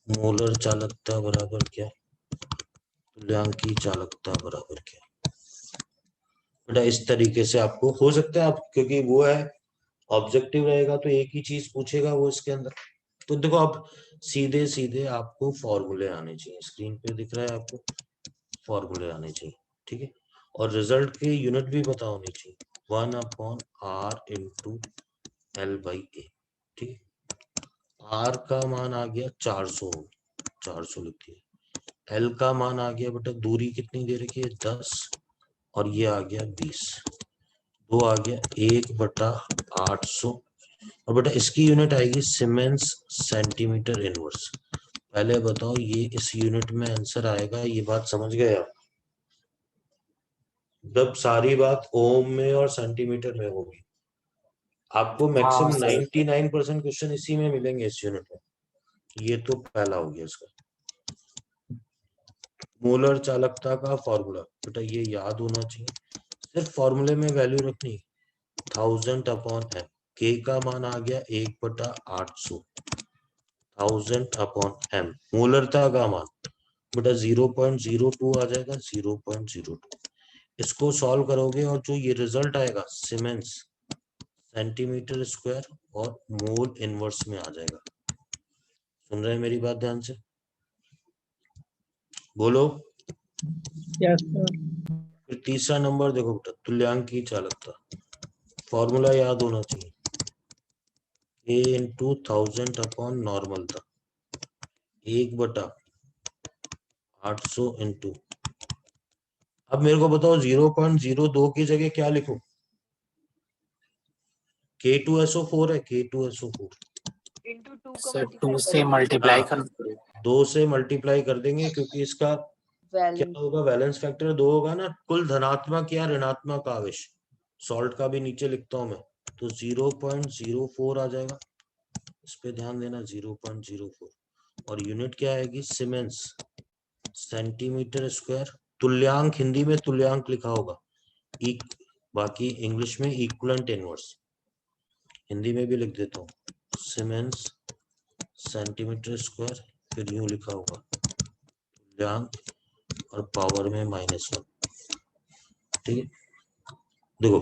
मोलर चालकता बराबर क्या, तुल्यांकी चालकता बराबर क्या। बेटा इस तरीके से आपको हो सकता है, आप क्योंकि वो है ऑब्जेक्टिव रहेगा तो एक ही चीज पूछेगा वो इसके अंदर। तो देखो आप सीधे सीधे आपको फॉर्मूले आने चाहिए, स्क्रीन पे दिख रहा है आपको, फॉर्मूले आने चाहिए, ठीक है। और रिजल्ट के यूनिट भी पता होनी चाहिए, 1/r इंटू एल बाई ए, ठीक है। आर का मान आ गया 400, 400 लिख दिया। एल का मान आ गया बेटा, दूरी कितनी दे रखी है 10, और ये आ गया 20, 2 आ गया 1/800। और बेटा इसकी यूनिट आएगी सीमेंस सेंटीमीटर इनवर्स। पहले बताओ ये इस यूनिट में आंसर आएगा, ये बात समझ गए आप? जब सारी बात ओम में और सेंटीमीटर में होगी, आपको मैक्सिमम 99% क्वेश्चन इसी में मिलेंगे इस यूनिट में। ये तो पहला हो गया इसका। मोलर चालकता का फॉर्मूला बेटा ये याद होना चाहिए, सिर्फ फॉर्मूले में वैल्यू रखनी, 1000/m। के का मान आ गया 1/800, 1000/m। मोलरता का मान बेटा 0.02 आ जाएगा, 0.02। इसको सॉल्व करोगे और जो ये रिजल्ट आएगा सीमेंस सेंटीमीटर स्क्वायर और मोल इनवर्स में आ जाएगा। सुन रहे हैं मेरी बात ध्यान से? बोलो। Yes sir. फिर तीसरा नंबर देखो बेटा, तुल्यांकी चालकता, फॉर्मूला याद होना चाहिए, a इंटू 1000/नॉर्मल था, 1/800 इंटू। अब मेरे को बताओ 0.02 की जगह क्या लिखूं? K2SO4 है, K2SO4 इंटू 2 का सर 2 से मल्टीप्लाई कर 2 से मल्टीप्लाई कर देंगे, क्योंकि इसका क्या वैलेंस होगा, बैलेंस फैक्टर 2 होगा ना, कुल धनात्मक या ऋणात्मक आवेश। सॉल्ट का भी नीचे लिखता हूं मैं, तो 0.04 आ जाएगा, इस पे ध्यान देना, 0.04। और यूनिट क्या आएगी, सीमेंस सेंटीमीटर स्क्वायर। तुल्यांक हिंदी में तुल्यांक लिखा होगा, बाकी इंग्लिश में इक्विवेलेंट इनवर्स, हिंदी में भी लिख देता हूँ, सीमेंस सेंटीमीटर स्क्वायर, फिर यूं लिखा होगा तुल्यांक और पावर में -1, ठीक है। देखो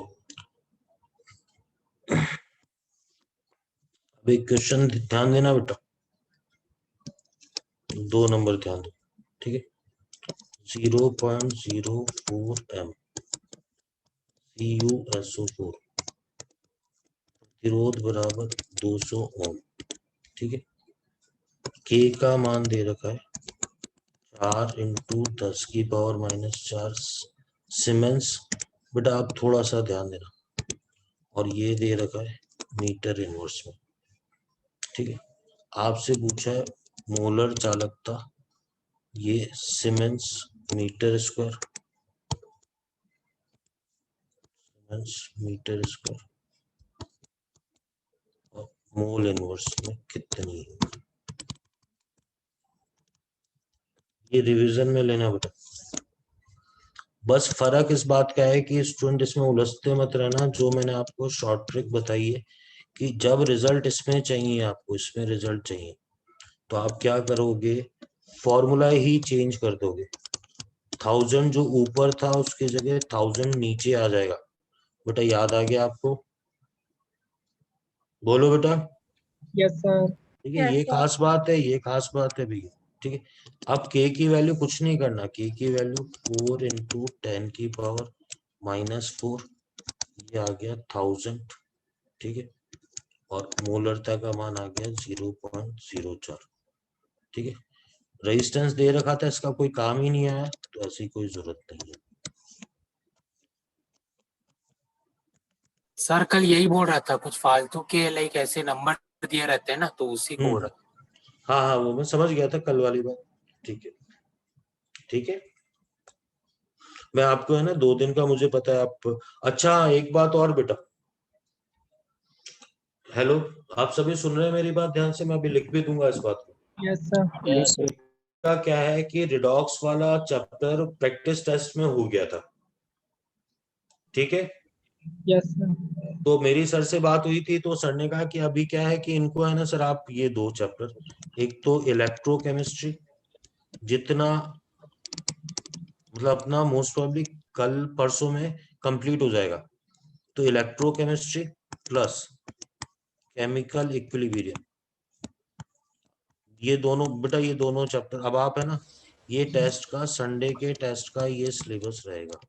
अब एक क्वेश्चन ध्यान देना बेटा, 2 नंबर ध्यान दो, ठीक है। 0.04 m CuSO4 प्रतिरोध बराबर 200 ओम। ठीक है, के का मान दे रखा है 4 × 10⁻⁻⁴ सीमेंस। बेटा आप थोड़ा सा ध्यान देना, और ये दे रखा है मीटर इनवर्स में। ठीक है, आपसे पूछा है मोलर चालकता, ये siemens metre square, metre square, और मोल इनवर्स में कितनी है, ये रिवीजन में लेना बेटा। बस फर्क इस बात का है कि स्टूडेंट इसमें उलझते मत रहना। जो मैंने आपको शॉर्ट ट्रिक बताई है कि जब रिजल्ट इसमें चाहिए, आपको इसमें रिजल्ट चाहिए, तो आप क्या करोगे, फॉर्मूला ही चेंज कर दोगे। 1000 जो ऊपर था उसकी जगह 1000 नीचे आ जाएगा। बेटा याद आ गया आपको? बोलो बेटा। Yes sir. ठीक है, ये खास बात है, ये खास बात है भैया। ठीक है, अब के की वैल्यू कुछ नहीं करना, के की वैल्यू 4 × 10⁻⁻⁴, ये आ गया 1000। ठीक है, और मोलरता का मान आ गया 0.04। ठीक है, रेजिस्टेंस दे रखा था, इसका कोई काम ही नहीं आया, तो ऐसी कोई जरूरत नहीं है। सर कल यही बोल रहा था, कुछ फालतू के लाइक ऐसे नंबर दिए रहते हैं ना, तो उसी को बोल रहा था। हाँ हाँ, वो मैं समझ गया था कल वाली बात। ठीक है, ठीक है, मैं आपको है ना 2 दिन का मुझे पता है आप। अच्छा एक बात और बेटा, हेलो, आप सभी सुन रहे हैं मेरी बात ध्यान से? मैं अभी लिख भी दूंगा इस बात को। Yes sir. का क्या है कि रिडॉक्स वाला चैप्टर प्रैक्टिस टेस्ट में हो गया था। ठीक है, यस सर। तो मेरी सर से बात हुई थी, तो सर ने कहा कि अभी क्या है कि इनको है ना सर, आप ये 2 चैप्टर, एक तो इलेक्ट्रोकेमिस्ट्री, जितना मतलब अपना मोस्ट प्रोबेबली कल परसों में कंप्लीट हो जाएगा, तो इलेक्ट्रोकेमिस्ट्री प्लस केमिकल इक्विलिब्रियम, ये दोनों बेटा, ये दोनों चैप्टर अब आप है ना, ये टेस्ट का संडे के टेस्ट का ये सिलेबस रहेगा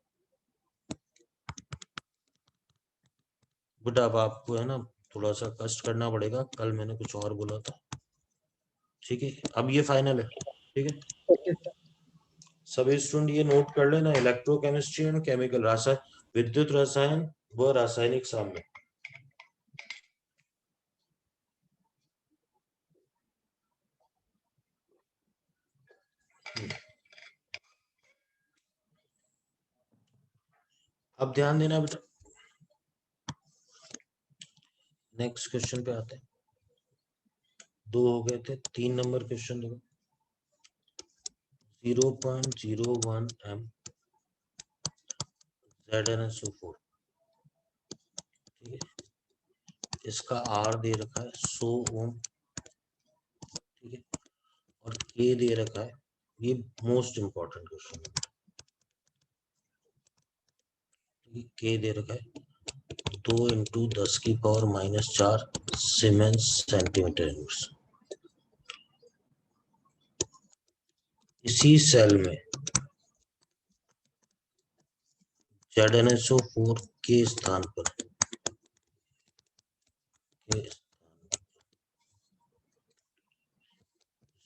बेटा। अब आपको है ना थोड़ा सा कष्ट करना पड़ेगा, कल मैंने कुछ और बोला था। ठीक है, अब ये फाइनल है। ठीक है, ओके सर। सभी स्टूडेंट ये नोट कर लेना, इलेक्ट्रोकेमिस्ट्री एंड केमिकल, रसायन, विद्युत रसायन व रासायनिक सामने। अब ध्यान देना बेटा, नेक्स्ट क्वेश्चन पे आते हैं। 2 हो गए थे, 3 नंबर क्वेश्चन देखो। 0.01 m ZnSO4। ठीक है, इसका R दे रखा है 100 ओम। ठीक है, और K दे रखा है, ये मोस्ट इंपॉर्टेंट क्वेश्चन है। K दे रखा है 2 × 10⁻⁻⁴ सीमेंस सेंटीमीटर इनवर्स। इसी सेल में ZnSO4 के स्थान पर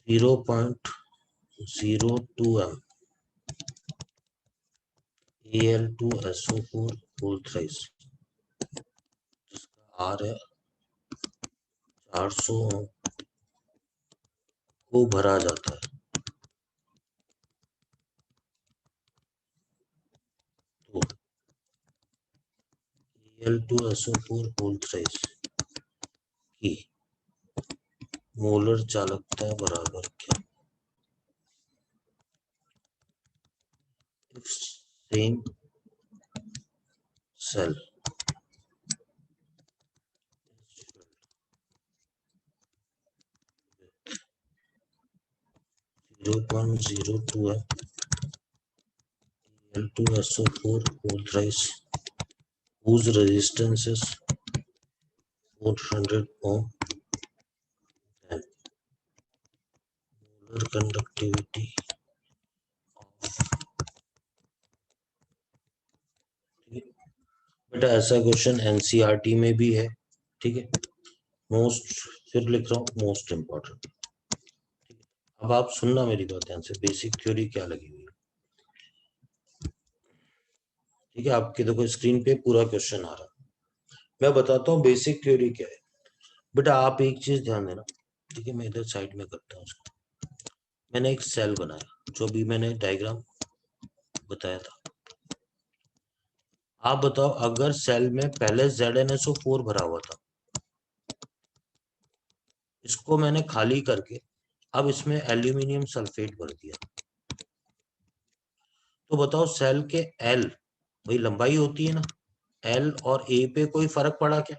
0.02 m Al2SO4 होल थ्राइस, जिसका R है 400 ओम, को भरा जाता है। तो Al2SO4 होल थ्राइस की मोलर चालकता बराबर क्या? If same cell 0.02 m Al2SO4 whole thrice whose resistance is 400 ohm, then molar conductivity बेटा ऐसा क्वेश्चन एनसीईआरटी में भी है। ठीक है, मोस्ट, फिर लिख रहा हूँ मोस्ट इम्पोर्टेंट। अब आप सुनना मेरी बात ध्यान से, बेसिक थ्योरी क्या लगी हुई है। ठीक है, आपके देखो स्क्रीन पे पूरा क्वेश्चन आ रहा है, मैं बताता हूँ बेसिक थ्योरी क्या है। बेटा आप एक चीज ध्यान देना, ठीक है, मैं इधर साइड में करता हूँ उसको। मैंने एक सेल बनाया, जो भी मैंने डायग्राम बताया था। आप बताओ, अगर सेल में पहले ZnSO4 भरा हुआ था, इसको मैंने खाली करके अब इसमें एल्यूमिनियम सल्फेट भर दिया, तो बताओ सेल के L, वही लंबाई होती है ना, L और A पे कोई फर्क पड़ा क्या?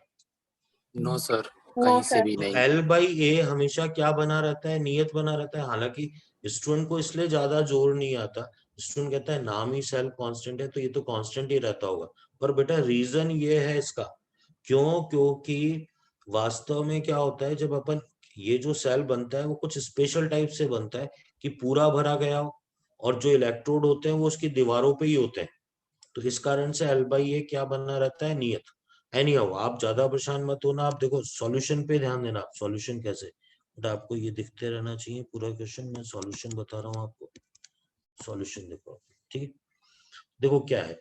नो सर, नो कहीं से सर। भी तो नहीं। L/A हमेशा क्या बना रहता है? नियत बना रहता है। हालांकि स्टूडेंट को इसलिए ज्यादा जोर नहीं आता, स्टूडेंट कहता है नाम ही सेल कांस्टेंट है तो ये तो कांस्टेंट ही रहता होगा, पर बेटा रीजन ये है इसका, क्यों? क्योंकि वास्तव में क्या होता है, जब अपन ये जो सेल बनता है वो कुछ स्पेशल टाइप से बनता है कि पूरा भरा गया हो, और जो इलेक्ट्रोड होते हैं वो उसकी दीवारों पे ही होते हैं, तो इस कारण से L/A क्या बना रहता है? नियत। एनी हाउ, आप ज्यादा परेशान मत होना, आप देखो सॉल्यूशन पे ध्यान देना। आप सॉल्यूशन कैसे, बट आपको ये दिखते रहना चाहिए पूरा क्वेश्चन, मैं सॉल्यूशन बता रहा हूँ आपको। सॉल्यूशन देखो, ठीक है, देखो क्या है,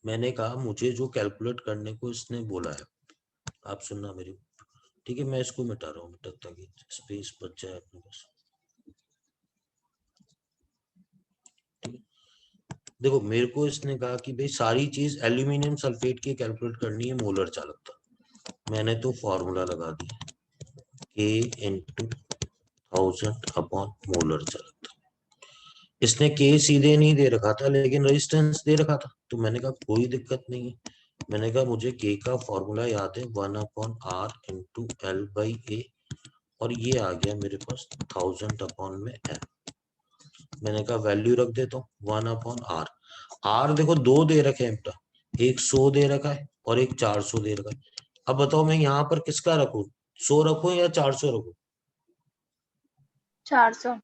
मैंने कहा मुझे जो कैलकुलेट करने को इसने बोला है, आप सुनना मेरी, ठीक है, मैं इसको मिटा रहा हूँ बेटा ताकि स्पेस बच जाए अपने पास। देखो मेरे को इसने कहा कि भाई सारी चीज एल्यूमिनियम सल्फेट की कैलकुलेट करनी है मोलर चालकता, मैंने तो फॉर्मूला लगा दिया K इंटू 1000 अपॉन मोलर चालकता। इसने K सीधे नहीं दे रखा था लेकिन रेजिस्टेंस दे रखा था, तो मैंने कहा कोई दिक्कत नहीं है, मैंने कहा मुझे K का फॉर्मूला याद है 1/R इंटू L/A, और ये आ गया मेरे पास 1000 अपॉन में M। मैंने कहा वैल्यू रख देता हूँ 1/R। R देखो दो दे रखे हैं बेटा, एक 100 दे रखा है और एक 400 दे रखा है। अब बताओ मैं यहाँ पर किसका रखूं, 100 रखूं या 400 रखूं? 400।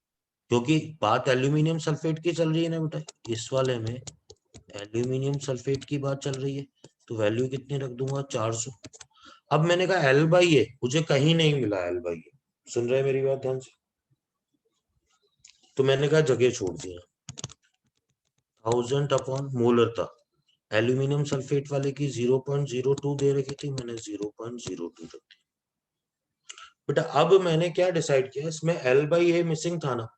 क्योंकि बात एल्यूमिनियम सल्फेट की चल रही है ना बेटा, इस वाले में एल्यूमिनियम सल्फेट की बात चल रही है, तो वैल्यू कितनी रख दूंगा? 400। अब मैंने कहा L/A, मुझे कहीं नहीं मिला L/A, सुन रहे मेरी बात ध्यान से, तो मैंने कहा जगह छोड़ दिया, 1000 अपॉन मोलर था, एल्यूमिनियम सल्फेट वाले की 0.02 दे रखी थी, मैंने 0.02 रख दी। बेटा अब मैंने क्या डिसाइड किया, इसमें L/A मिसिंग था ना,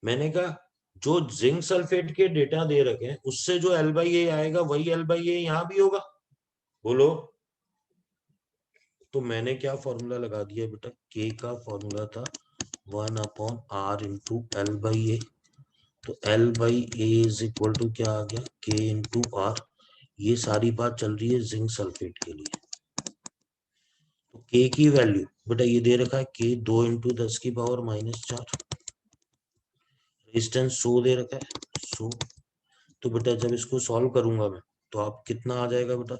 मैंने कहा जो जिंक सल्फेट के डेटा दे रखे हैं उससे जो L/A आएगा वही L/A यहाँ भी होगा, बोलो। तो मैंने क्या फॉर्मूला लगा दिया बेटा, K का फॉर्मूला था 1/R इंटू L/A, तो L/A इज इक्वल टू क्या आ गया, K इंटू R। ये सारी बात चल रही है जिंक सल्फेट के लिए, तो K की वैल्यू बेटा ये दे रखा है K 2 इंटू 10 की पावर -4, रेजिस्टेंस 100 दे रखा है 100, तो बेटा जब इसको सॉल्व करूंगा मैं तो आप कितना आ जाएगा बेटा,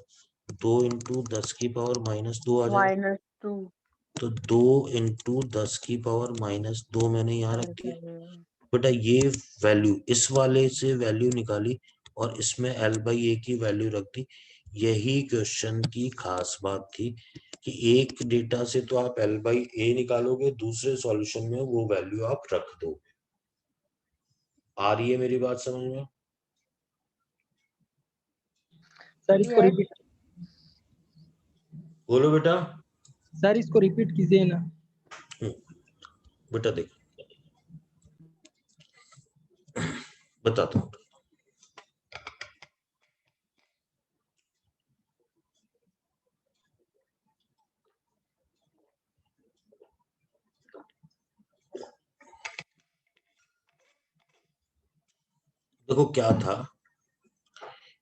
2 इंटू 10 की पावर -2 आ जाएगा, -2 तो 2 इंटू 10 की पावर -2 मैंने यहाँ रख दिया बेटा। ये वैल्यू इस वाले से वैल्यू निकाली और इसमें L/A की वैल्यू रख दी। यही क्वेश्चन की खास बात थी कि एक डेटा से तो आप L/A निकालोगे, दूसरे सॉल्यूशन में वो वैल्यू आप रख दोगे। आ रही है मेरी बात समझ में? सर इसको Yes. रिपीट, बोलो बेटा। सर इसको रिपीट कीजिए ना। बेटा देखो बताता हूँ, देखो क्या था,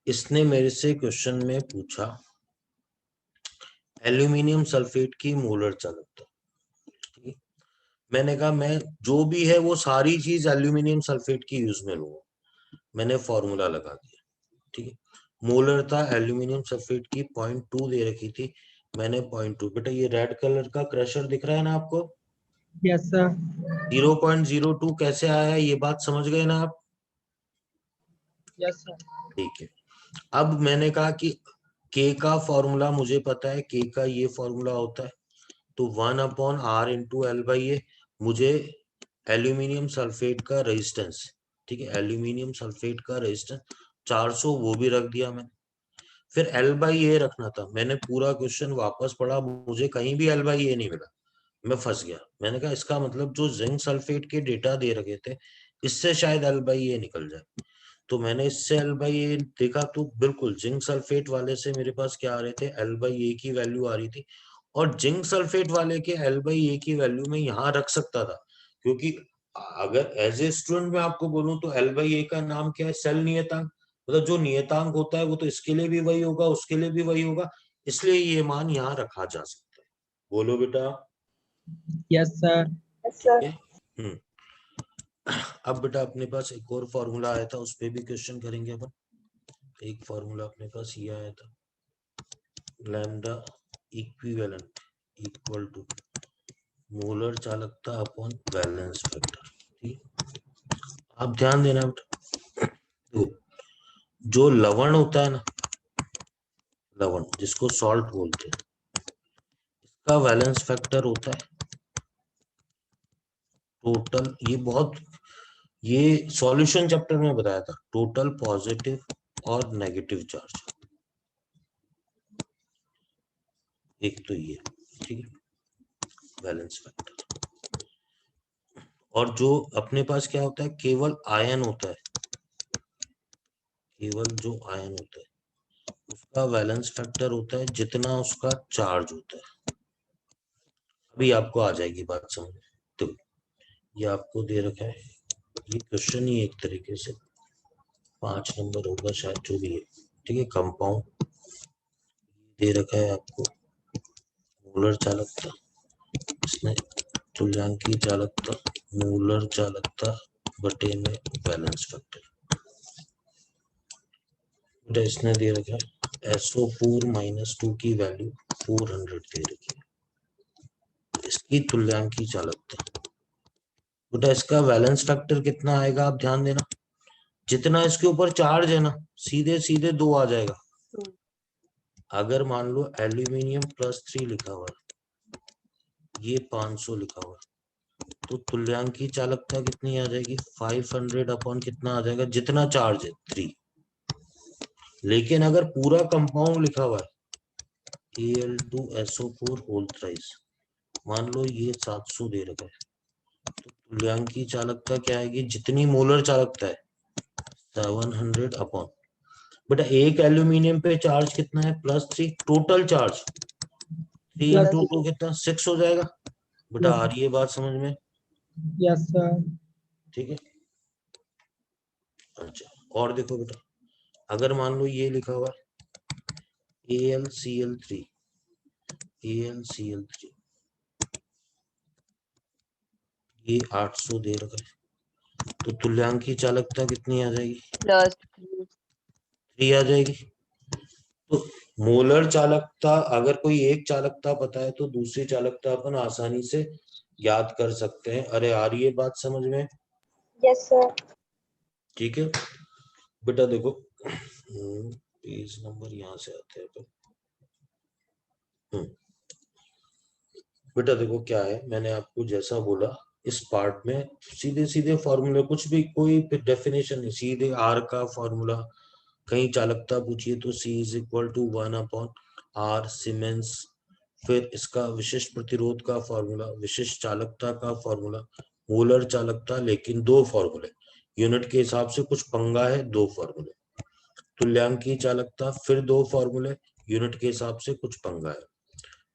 इसने मेरे से क्वेश्चन में पूछा एल्यूमिनियम सल्फेट की मोलर चालकता, ठीक है? मैंने कहा मैं जो भी है वो सारी चीज एल्यूमिनियम सल्फेट की यूज में लूंगा, मैंने फॉर्मूला लगा दिया, ठीक है। मोलर था एल्यूमिनियम सल्फेट की 0.2 दे रखी थी, मैंने 0.2, बेटा ये रेड कलर का क्रशर दिख रहा है ना आपको, यस सर। 0.02 कैसे आया ये बात समझ गए ना आप? Yes sir. ठीक है। अब मैंने कहा कि के का फॉर्मूला मुझे पता है, के का ये फॉर्मूला होता है, तो 1/r इंटू एल बाई ए। मुझे एल्यूमिनियम सल्फेट का रेजिस्टेंस, ठीक है, एल्यूमिनियम सल्फेट का रेजिस्टेंस 400 वो भी रख दिया मैंने। फिर एल बाई ए रखना था, मैंने पूरा क्वेश्चन वापस पढ़ा, मुझे कहीं भी एल बाई ए नहीं मिला, मैं फंस गया। मैंने कहा इसका मतलब जो जिंक सल्फेट के डेटा दे रखे थे इससे शायद एल बाई ए निकल जाए। तो मैंने इससे एल बाई ए देखा तो बिल्कुल जिंक सल्फेट वाले से मेरे पास क्या आ रहे थे, एल बाई ए की वैल्यू आ रही थी। और जिंक सल्फेट वाले के एल बाई ए की वैल्यू में यहाँ रख सकता था, क्योंकि अगर एज ए स्टूडेंट मैं आपको बोलूं तो एल बाई ए का नाम क्या है, सेल नियतांक। मतलब जो नियतांक होता है वो तो इसके लिए भी वही होगा, उसके लिए भी वही होगा, इसलिए ये मान यहाँ रखा जा सकता है। बोलो बेटा। Yes sir. Yes sir. ठीक है। अब बेटा अपने पास एक और फॉर्मूला आया था, उस पर भी क्वेश्चन करेंगे अपन। एक फॉर्मूला अपने पास ये आया था, lambda equivalent equal to molar चालकता अपॉन बैलेंस फैक्टर। ठीक, आप ध्यान देना बेटा, तो जो लवण होता है ना, लवण जिसको सॉल्ट बोलते हैं, इसका बैलेंस फैक्टर होता है टोटल, ये सॉल्यूशन चैप्टर में बताया था, टोटल पॉजिटिव और नेगेटिव चार्ज। एक तो ये, ठीक है, बैलेंस फैक्टर। और जो अपने पास क्या होता है, केवल आयन होता है, केवल जो आयन होता है उसका बैलेंस फैक्टर होता है जितना उसका चार्ज होता है। अभी आपको आ जाएगी बात समझ। तो ये आपको दे रखा है, ये क्वेश्चन ही एक तरीके से 5 नंबर होगा शायद, जो भी है, ठीक है। कंपाउंड दे रखा है आपको, मोलर चालकता, इसमें तुल्यांकी चालकता, मोलर चालकता बटे में बैलेंस फैक्टर। इसने दे रखा है SO4 -2 की वैल्यू 400 दे रखी है, इसकी तुल्यांकी चालकता। बेटा इसका बैलेंस फैक्टर कितना आएगा, आप ध्यान देना, जितना इसके ऊपर चार्ज है ना सीधे सीधे 2 आ जाएगा। अगर मान लो एल्यूमिनियम +3 लिखा हुआ है, ये 500 लिखा हुआ है, तो तुल्यांकी चालकता कितनी आ जाएगी, 500 अपॉन कितना आ जाएगा, जितना चार्ज है 3। लेकिन अगर पूरा कंपाउंड लिखा हुआ है Al2SO4 होल थ्राइस, मान लो ये 700 दे रखा है, तो तुल्यांकी चालकता क्या आएगी, जितनी मोलर चालकता है 700 अपॉन, बेटा एक एल्यूमिनियम पे चार्ज कितना है, +3, टोटल चार्ज 3 × 2 कितना 6 हो जाएगा। बेटा आ रही है बात समझ में? Yes sir. ठीक है। अच्छा और देखो बेटा, अगर मान लो ये लिखा हुआ है AlCl3, AlCl3, ये 800 दे रखा है, तो तुल्यांकी चालकता कितनी आ जाएगी, +3 आ जाएगी। तो मोलर चालकता, अगर कोई एक चालकता पता है तो दूसरी चालकता अपन आसानी से याद कर सकते हैं। अरे आ रही है बात समझ में? Yes sir. ठीक है बेटा देखो, पेज नंबर यहाँ से आते हैं अपन। बेटा देखो क्या है, मैंने आपको जैसा बोला इस पार्ट में सीधे सीधे फॉर्मूले, कुछ भी कोई डेफिनेशन नहीं, सीधे आर का फॉर्मूला, कहीं चालकता पूछिए तो C = 1/R सीमेंस, फिर इसका विशिष्ट प्रतिरोध का फॉर्मूला, विशिष्ट चालकता का फॉर्मूला, मोलर चालकता, लेकिन 2 फॉर्मूले, यूनिट के हिसाब से कुछ पंगा है, 2 फॉर्मूले, तुल्यांकी चालकता, फिर 2 फॉर्मूले, यूनिट के हिसाब से कुछ पंगा है,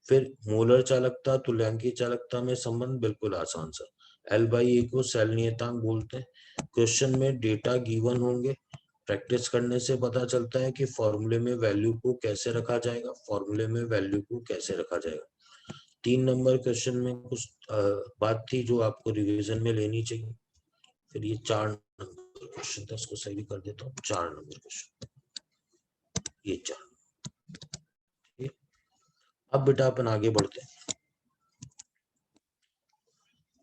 फिर मोलर चालकता तुल्यांकी चालकता में संबंध बिल्कुल आसान सा, L/A को सेल नियतांक बोलते हैं। क्वेश्चन में डेटा गिवन होंगे, प्रैक्टिस करने से पता चलता है कि फॉर्मूले में वैल्यू को कैसे रखा जाएगा, फॉर्मूले में वैल्यू को कैसे रखा जाएगा। 3 नंबर क्वेश्चन में कुछ बात थी जो आपको रिवीजन में लेनी चाहिए। फिर ये 4 नंबर क्वेश्चन था, उसको सही कर देता हूँ, 4 नंबर क्वेश्चन, ये 4। अब बेटा अपन आगे बढ़ते हैं।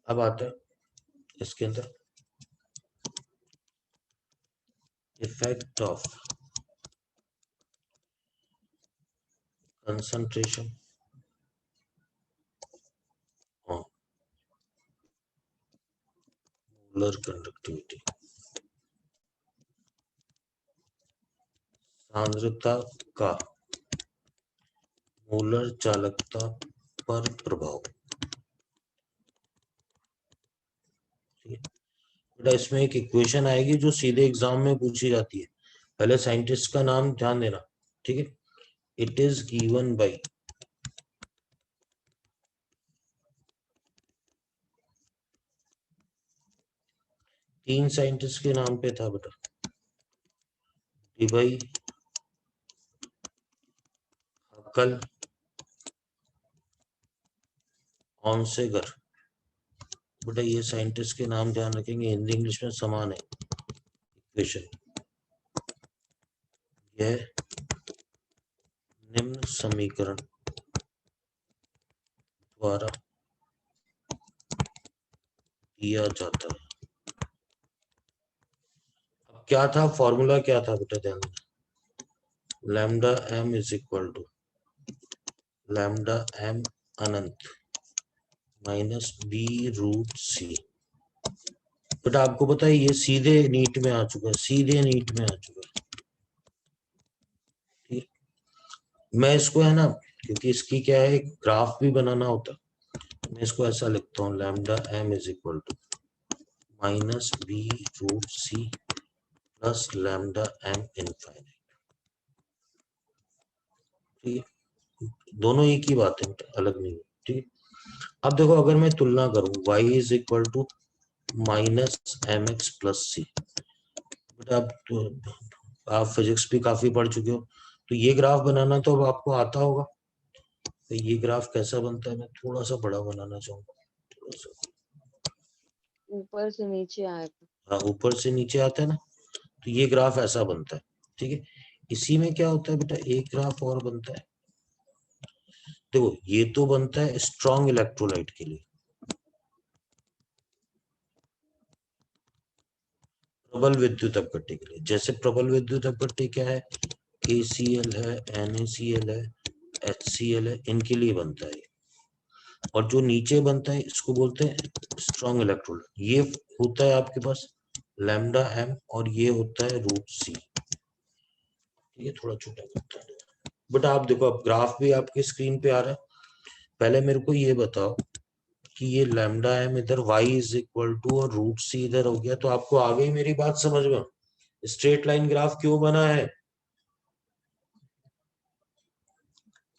अब आता है इसके अंदर effect of concentration, molar conductivity, सांद्रता का मोलर चालकता पर प्रभाव। बेटा इसमें एक इक्वेशन आएगी जो सीधे एग्जाम में पूछी जाती है, पहले साइंटिस्ट का नाम ध्यान देना, ठीक है। इट इज गिवन बाय तीन साइंटिस्ट के नाम पे था बेटा, डिबाई, हक्कल, ऑनसेगर। बेटा ये साइंटिस्ट के नाम ध्यान रखेंगे, हिंदी इंग्लिश में समान है इक्वेशन। यह निम्न समीकरण द्वारा दिया जाता है। अब क्या था फॉर्मूला, क्या था बेटा ध्यान देना, lambda M is equal to lambda m अनंत माइनस बी रूट सी। बेटा आपको पता है ये सीधे नीट में आ चुका है, सीधे नीट में आ चुका है, ठीक। मैं इसको है ना, क्योंकि इसकी क्या है ग्राफ भी बनाना होता है, मैं इसको ऐसा लिखता हूँ, lambda M is equal to minus B root C plus lambda M infinite, ठीक है। दोनों एक ही बात है, अलग नहीं है, ठीक है। अब देखो अगर मैं तुलना करूं, y is equal to minus m x plus c, बेटा आप फिजिक्स भी काफी पढ़ चुके हो, तो ये ग्राफ बनाना तो अब आपको आता होगा। तो ये ग्राफ कैसा बनता है, मैं थोड़ा सा बड़ा बनाना चाहूंगा, थोड़ा सा ऊपर से नीचे आया था। हाँ ऊपर से नीचे आता है ना, तो ये ग्राफ ऐसा बनता है, ठीक है। इसी में क्या होता है बेटा, एक ग्राफ और बनता है, देखो ये तो बनता है स्ट्रॉन्ग इलेक्ट्रोलाइट के लिए, प्रबल विद्युत अपघट्य के लिए। जैसे प्रबल विद्युत अपघट्य क्या है, KCl है, NaCl है, HCl है, इनके लिए बनता है। और जो नीचे बनता है इसको बोलते हैं स्ट्रॉन्ग इलेक्ट्रोलाइट। ये होता है आपके पास लैम्डा एम और ये होता है रूट सी, ये थोड़ा छोटा करता है बेटा। आप देखो अब ग्राफ भी आपकी स्क्रीन पे आ रहा है। पहले मेरे को ये बताओ कि ये लैम्डा एम इधर y इज इक्वल टू और रूट सी इधर हो गया, तो आपको आ गई मेरी बात समझ में, स्ट्रेट लाइन ग्राफ क्यों बना है,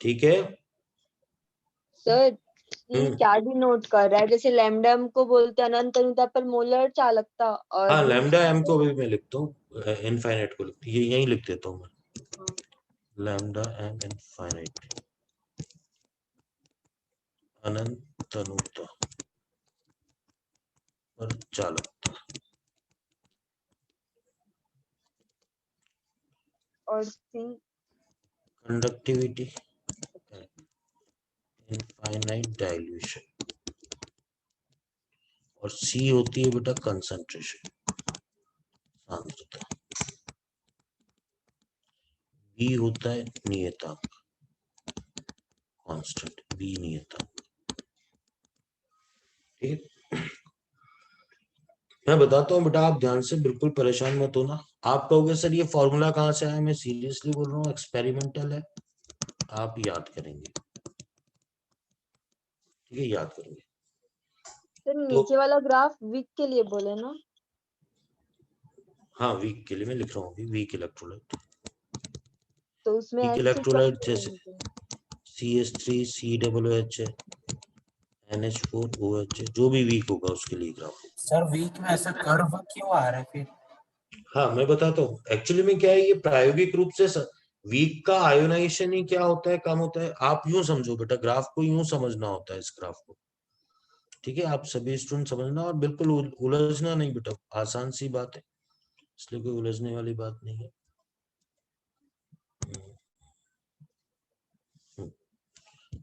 ठीक है। सर ये क्या डिनोट कर रहा है, जैसे लैम्डा को बोलते हैं अनंत अनुता पर मोलर चालकता, और हाँ लैम्डा एम को भी मैं लिखता हूँ, इनफाइनाइट को लिखता हूँ, ये यही लिख देता हूँ मैं, लैम्डा एम इनफाइनाइट अनंत अनुता पर चालकता, और सी कंडक्टिविटी, इनफाइनाइट डाइल्यूशन, और सी होती है बेटा कंसंट्रेशन, सांद्रता, बी होता है नियतांक, कांस्टेंट, बी नियतांक, ठीक। मैं बताता हूँ बेटा, आप ध्यान से बिल्कुल परेशान मत होना। आप कहोगे सर ये फॉर्मूला कहाँ से आया, मैं सीरियसली बोल रहा हूँ, एक्सपेरिमेंटल है, आप याद करेंगे, ठीक है, याद करेंगे। सर नीचे वाला ग्राफ वीक के लिए बोले ना, हाँ वीक के लिए मैं लिख रहा हूँ, वीक इलेक्ट्रोलाइट, तो उसमें वीक H इलेक्ट्रोलाइट जैसे CH3 COOH है, NH4OH है, जो भी वीक होगा उसके लिए ग्राफ। सर वीक में ऐसा कर्व क्यों आ रहा है फिर? हाँ मैं बताता हूँ, एक्चुअली में क्या है, ये प्रायोगिक रूप से वीक का आयोनाइजेशन ही क्या होता है, कम होता है। आप यूं समझो बेटा, ग्राफ को यूं समझना होता है, इस ग्राफ को, ठीक है। आप सभी स्टूडेंट समझना, और बिल्कुल उलझना नहीं बेटा, आसान सी बात है, इसलिए कोई उलझने वाली बात नहीं है।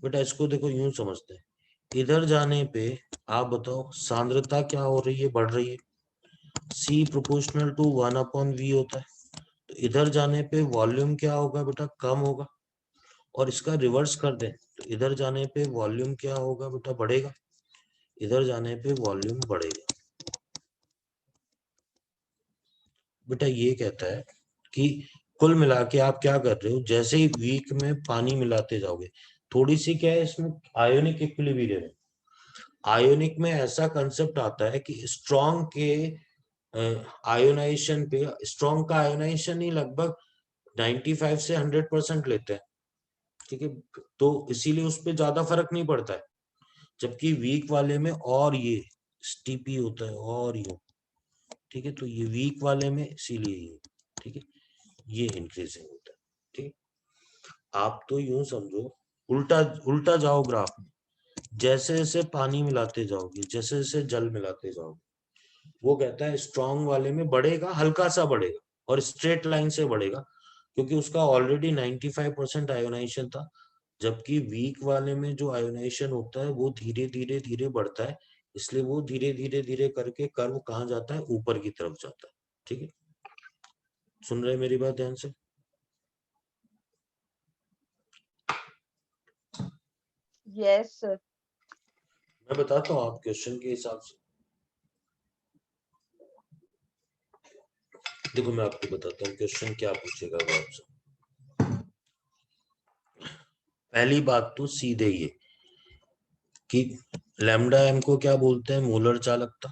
बेटा इसको देखो यूं समझते हैं, इधर जाने पे आप बताओ सांद्रता क्या हो रही है, बढ़ रही है, C प्रोपोर्शनल टू 1/v होता है, तो इधर जाने पे वॉल्यूम क्या होगा बेटा, कम होगा। और इसका रिवर्स कर दें तो इधर जाने पे वॉल्यूम क्या होगा बेटा, बढ़ेगा, इधर जाने पे वॉल्यूम बढ़ेगा। बेटा ये कहता है कि कुल मिला के आप क्या कर रहे हो, जैसे ही वीक में पानी मिलाते जाओगे, थोड़ी सी क्या है इसमें आयोनिक इक्विलिब्रियम है। आयोनिक में ऐसा कंसेप्ट आता है कि स्ट्रॉन्ग के आयोनाइजेशन पे, स्ट्रॉन्ग का आयोनाइजेशन ही लगभग 95 से 100% लेते हैं, ठीक है, तो इसीलिए उस पर ज्यादा फर्क नहीं पड़ता है। जबकि वीक वाले में और ये स्टीपी होता है और ये, ठीक है, तो ये वीक वाले में इसीलिए ये, ठीक है, ये इंक्रीजिंग होता है, ठीक है। आप तो यूं समझो, उल्टा उल्टा जाओ ग्राफ में, जैसे जैसे पानी मिलाते जाओगे, जैसे जैसे जल मिलाते जाओगे, वो कहता है स्ट्रॉन्ग वाले में बढ़ेगा, हल्का सा बढ़ेगा और स्ट्रेट लाइन से बढ़ेगा, क्योंकि उसका ऑलरेडी 95% आयोनाइजेशन था। जबकि वीक वाले में जो आयोनाइजेशन होता है वो धीरे धीरे धीरे बढ़ता है, इसलिए वो धीरे धीरे धीरे करके कर्व कहाँ जाता है, ऊपर की तरफ जाता है, ठीक है। सुन रहे हैं मेरी बात ध्यान से? Yes sir. मैं बताता हूँ आप क्वेश्चन के हिसाब से। देखो मैं आपको बताता हूँ क्वेश्चन क्या पूछेगा वो आपसे। पहली बात तो सीधे ये कि लैम्डा एम को क्या बोलते हैं, मोलर चालकता।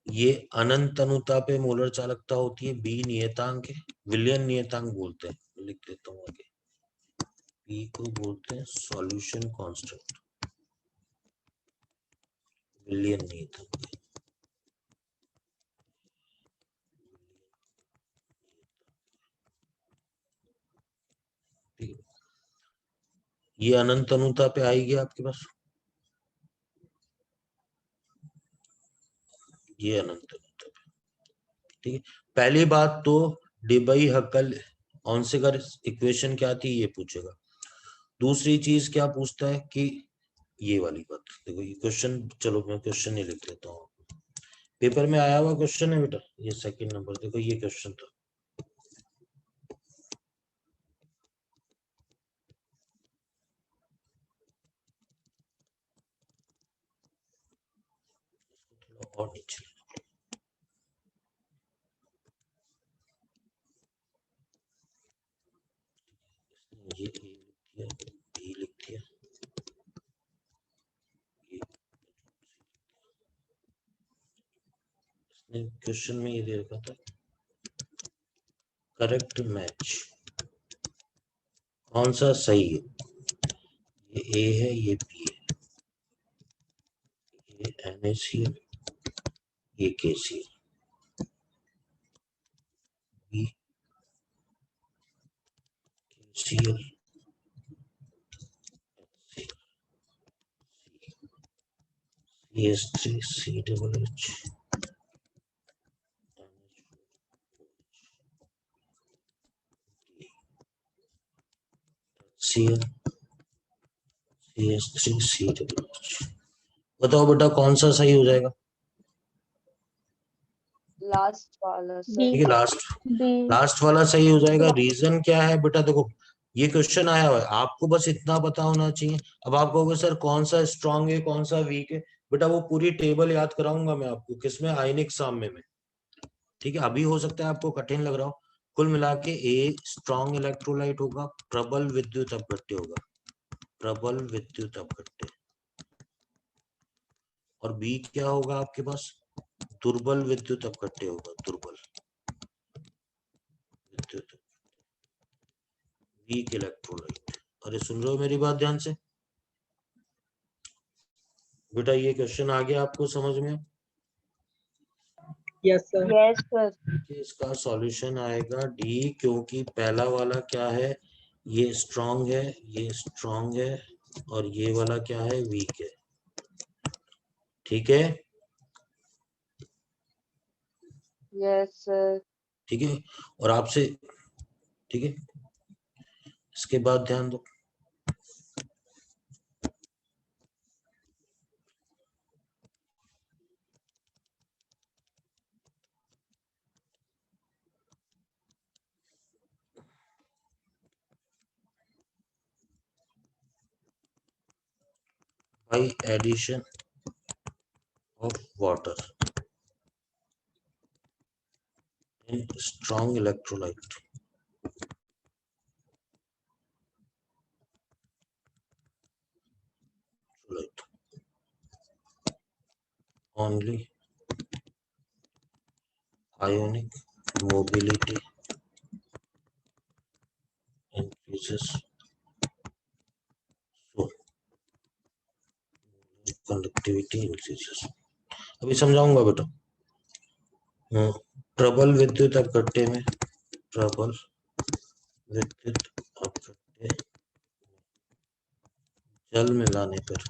ये अनंत अनुता पे मोलर चालकता होती है, बी नियतांक है, विलियन नियतांक बोलते हैं, लिख देता हूँ आगे। बी को बोलते हैं सॉल्यूशन कांस्टेंट, विलियन नियतांक। ये अनंत अनुता पे आएगी आपके पास, ये अनंत अनुता पे, ठीक है। पहली बात तो डिबई हकल ऑन्सेगर इक्वेशन क्या थी ये पूछेगा। दूसरी चीज क्या पूछता है कि ये वाली बात, देखो ये क्वेश्चन, चलो मैं क्वेश्चन ही लिख लेता हूँ, पेपर में आया हुआ क्वेश्चन है बेटा, ये सेकंड नंबर, देखो ये क्वेश्चन था। और नीचे ये ए लिख दिया, बी लिख दिया, इसने क्वेश्चन में ये दे रखा था करेक्ट मैच, कौन सा सही है, ये ए है, ये बी है, ये NaCl, ये KCl, B KCl, CH3CHH, Cl, CH3CHH। बताओ बेटा कौन सा सही हो जाएगा? लास्ट वाला बी। सर। ठीक है, लास्ट बी। लास्ट वाला सही हो जाएगा। रीजन क्या है बेटा, देखो ये क्वेश्चन आया हुआ है, आपको बस इतना पता होना चाहिए। अब आप कहोगे सर कौन सा स्ट्रांग है कौन सा वीक है, बेटा वो पूरी टेबल याद कराऊंगा मैं आपको, किसमें, आयनिक साम्य में, ठीक है। अभी हो सकता है आपको कठिन लग रहा हो। कुल मिला के ए स्ट्रॉन्ग इलेक्ट्रोलाइट होगा, प्रबल विद्युत अपघट्य होगा, प्रबल विद्युत अपघट्य, और बी क्या होगा आपके पास, दुर्बल विद्युत अपघट्य होगा, दुर्बल विद्युत, वीक इलेक्ट्रोलाइट। अरे सुन रहे हो मेरी बात ध्यान से बेटा, ये क्वेश्चन आ गया आपको समझ में? Yes sir. Yes sir. इसका सॉल्यूशन आएगा डी, क्योंकि पहला वाला क्या है, ये स्ट्रांग है, ये स्ट्रांग है, और ये वाला क्या है, वीक है, ठीक है। Yes sir. ठीक है, और आपसे, ठीक है, इसके बाद ध्यान दो, by addition of water in strong electrolyte. Only ionic mobility increases, so conductivity increases. अभी समझाऊंगा बेटा. प्रबल विद्युत अपघट्य में प्रबल विद्युत अपघट्य जल मिलाने पर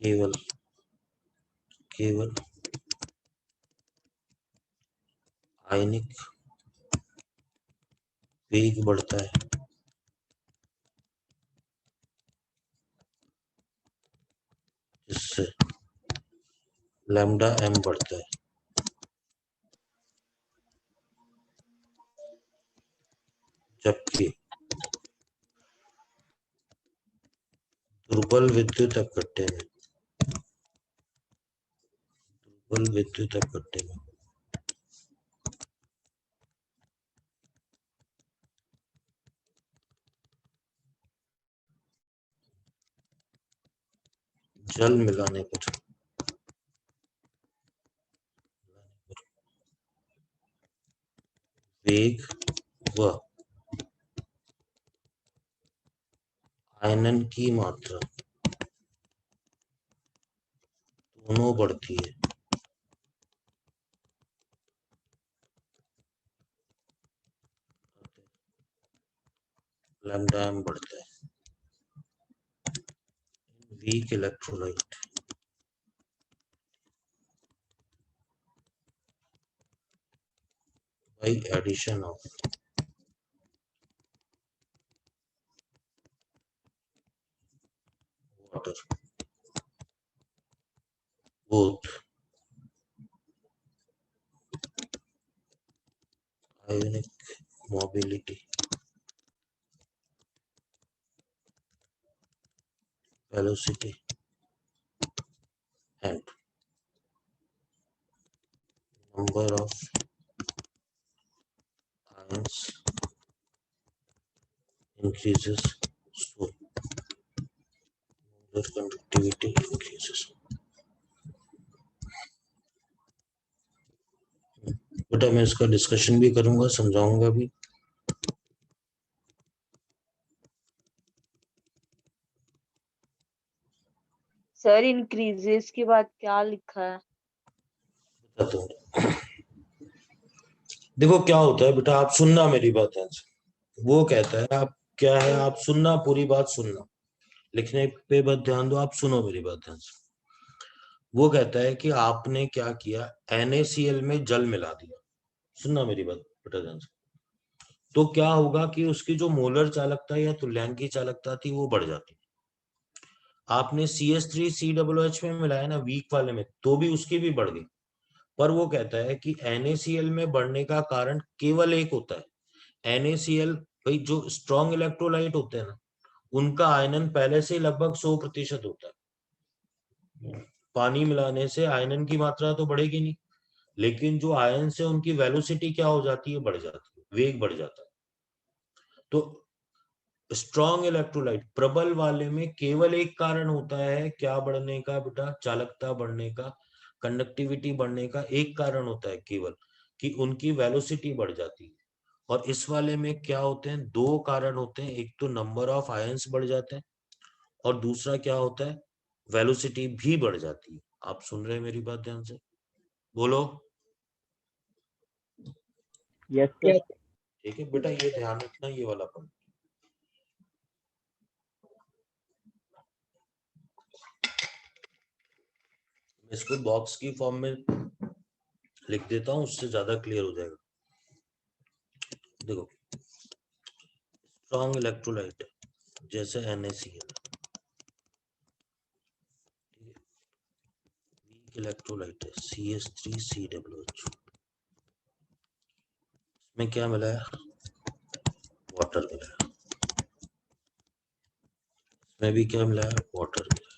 केवल आयनिक वेग बढ़ता है, जिससे लैम्डा m बढ़ता है. जबकि दुर्बल विद्युत अपघट्य में जल मिलाने पर वेग व आयनन की मात्रा दोनों बढ़ती है. लैम्डा m बढ़ता है. Weak electrolyte by addition of water, both ionic mobility, velocity and number of ions increases, so molar conductivity increases. बेटा मैं इसका डिस्कशन भी करूंगा, समझाऊंगा भी. सर इंक्रीजेस के बाद क्या लिखा है? बताता हूँ. देखो क्या होता है बेटा, आप सुनना मेरी बात ध्यान से. वो कहता है आप क्या है, आप सुनना, पूरी बात सुनना, लिखने पे बस ध्यान दो, आप सुनो मेरी बात ध्यान से. वो कहता है कि आपने क्या किया, NaCl में जल मिला दिया. सुनना मेरी बात बेटा ध्यान से. तो क्या होगा कि उसकी जो मोलर चालकता या तुल्यांकी चालकता थी वो बढ़ जाती. आपने CH3COOH में मिलाया ना वीक वाले में, तो भी उसकी भी बढ़ गई. पर वो कहता है कि NaCl में बढ़ने का कारण केवल एक होता है. NaCl भाई जो स्ट्रॉन्ग इलेक्ट्रोलाइट होते हैं ना, उनका आयनन पहले से लगभग 100% होता है. पानी मिलाने से आयनन की मात्रा तो बढ़ेगी नहीं, लेकिन जो आयन से उनकी वेलोसिटी क्या हो जाती है, बढ़ जाती है, वेग बढ़ जाता है. तो स्ट्रॉन्ग इलेक्ट्रोलाइट प्रबल वाले में केवल एक कारण होता है क्या बढ़ने का बेटा, चालकता बढ़ने का, कंडक्टिविटी बढ़ने का एक कारण होता है केवल, कि उनकी वेलोसिटी बढ़ जाती है. और इस वाले में क्या होते हैं, दो कारण होते हैं. एक तो नंबर ऑफ आयंस बढ़ जाते हैं और दूसरा क्या होता है, वेलोसिटी भी बढ़ जाती है. आप सुन रहे हैं मेरी बात ध्यान से, बोलो. Yes sir. ठीक है बेटा, ये ध्यान रखना, ये वाला पॉइंट. इसको बॉक्स की फॉर्म में लिख देता हूं, उससे ज्यादा क्लियर हो जाएगा. देखो स्ट्रॉन्ग इलेक्ट्रोलाइट जैसे NaCl, वीक इलेक्ट्रोलाइट है CH3COOH. में क्या मिला है, वाटर मिलाया, इसमें भी क्या मिलाया, वाटर मिलाया।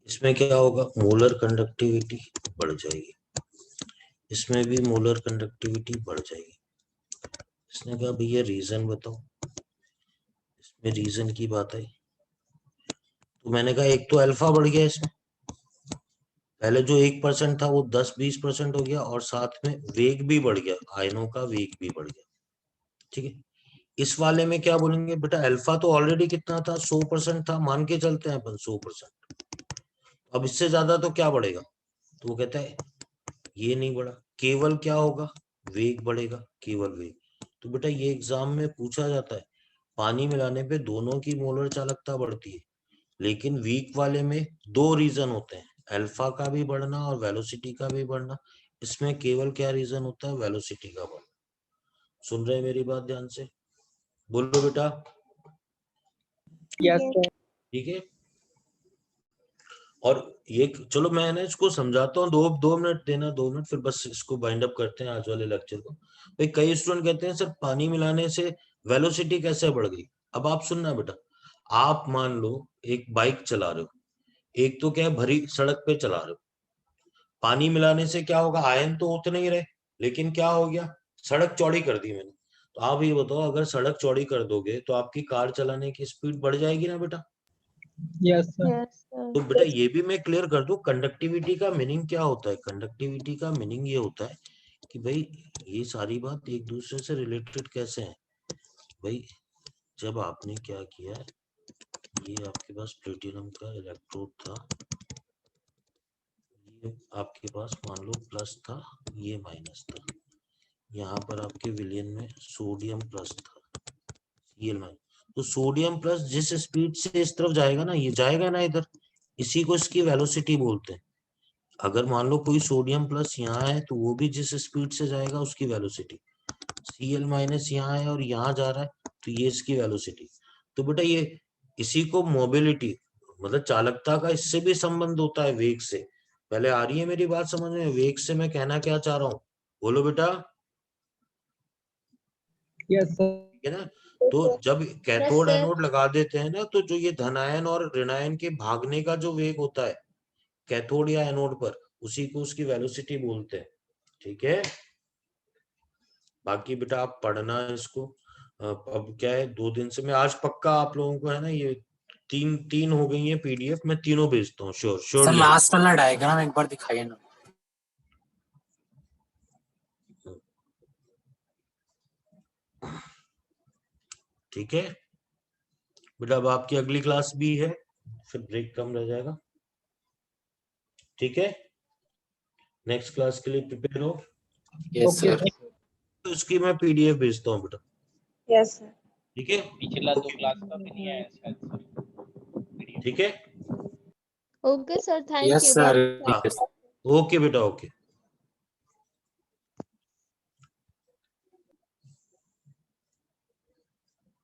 इसमें क्या होगा, मोलर कंडक्टिविटी बढ़ जाएगी, इसमें भी मोलर कंडक्टिविटी बढ़ जाएगी। इसने कहा भैया रीजन बताओ, इसमें रीजन की बात आई तो मैंने कहा एक तो अल्फा बढ़ गया इसमें, पहले जो 1% था वो 10-20% हो गया, और साथ में वेग भी बढ़ गया, आयनों का वेग भी बढ़ गया। ठीक है, इस वाले में क्या बोलेंगे बेटा, अल्फा तो ऑलरेडी कितना था, 100% था, मान के चलते हैं अपन 100%। अब इससे ज्यादा तो क्या बढ़ेगा, तो वो कहता है ये नहीं बढ़ा, केवल क्या होगा, वेग बढ़ेगा, केवल वेग। तो बेटा ये एग्जाम में पूछा जाता है, पानी मिलाने पे दोनों की मोलर चालकता बढ़ती है, लेकिन वीक वाले में दो रीजन होते हैं, अल्फा का भी बढ़ना और वेलोसिटी का भी बढ़ना। इसमें केवल क्या रीजन होता है, वेलोसिटी का बढ़ना। सुन रहे हैं मेरी बात ध्यान से, बोलो बेटा। Yes sir. ठीक है, और ये चलो मैं ना इसको समझाता हूँ, दो मिनट देना, 2 मिनट, फिर बस इसको बाइंड अप करते हैं आज वाले लेक्चर को। भाई कई स्टूडेंट कहते हैं सर पानी मिलाने से वेलोसिटी कैसे बढ़ गई। अब आप सुनना बेटा, आप मान लो एक बाइक चला रहे हो, एक तो क्या है भरी सड़क पे चला रहे हो, पानी मिलाने से क्या होगा, आयन तो उतने ही रहे, लेकिन क्या हो गया, सड़क चौड़ी कर दी मैंने। तो आप ये बताओ, अगर सड़क चौड़ी कर दोगे तो आपकी कार चलाने की स्पीड बढ़ जाएगी ना बेटा। Yes sir. Yes sir. तो बेटा ये भी मैं क्लियर कर दूं, कंडक्टिविटी का मीनिंग क्या होता है। कंडक्टिविटी का मीनिंग ये होता है कि भाई ये सारी बात एक दूसरे से रिलेटेड कैसे है। भाई जब आपने क्या किया, ये आपके पास प्लेटिनम का इलेक्ट्रोड था, ये आपके पास मान लो प्लस था, ये माइनस था, यहाँ पर आपके विलयन में सोडियम प्लस था, Cl माइनस। तो सोडियम प्लस जिस स्पीड से इस तरफ जाएगा ना, ये जाएगा ना इधर, इसी को इसकी वेलोसिटी बोलते हैं। अगर मान लो कोई सोडियम प्लस यहाँ है तो वो भी जिस स्पीड से जाएगा उसकी वेलोसिटी, Cl माइनस यहाँ है और यहाँ जा रहा है तो ये इसकी वेलोसिटी। तो बेटा ये इसी को मोबिलिटी मतलब चालकता का इससे भी संबंध होता है, वेग से। पहले आ रही है मेरी बात समझ में, वेग से मैं कहना क्या चाह रहा हूँ, बोलो बेटा। Yes sir. ठीक है ना, तो जब कैथोड एनोड लगा देते हैं ना, तो जो ये धनायन और ऋणायन के भागने का जो वेग होता है कैथोड या एनोड पर, उसी को उसकी वेलोसिटी बोलते हैं। ठीक है, बाकी बेटा आप पढ़ना इसको। अब क्या है, 2 दिन से मैं आज पक्का आप लोगों को है ना, ये तीन हो गई है पीडीएफ, मैं तीनों भेजता हूँ। श्योर सर लास्ट वाला डायग्राम एक बार दिखाइए ना। ठीक है बेटा, अब आपकी अगली क्लास भी है, फिर ब्रेक कम रह जाएगा। ठीक है, नेक्स्ट क्लास के लिए प्रिपेयर हो। Yes sir. तो उसकी मैं पीडीएफ भेजता हूँ बेटा। Yes sir. ठीक है, पिछला 2 क्लास का भी नहीं आया शायद सर। ठीक है, okay sir, thank yes you. Sir. Okay बेटा, ओके।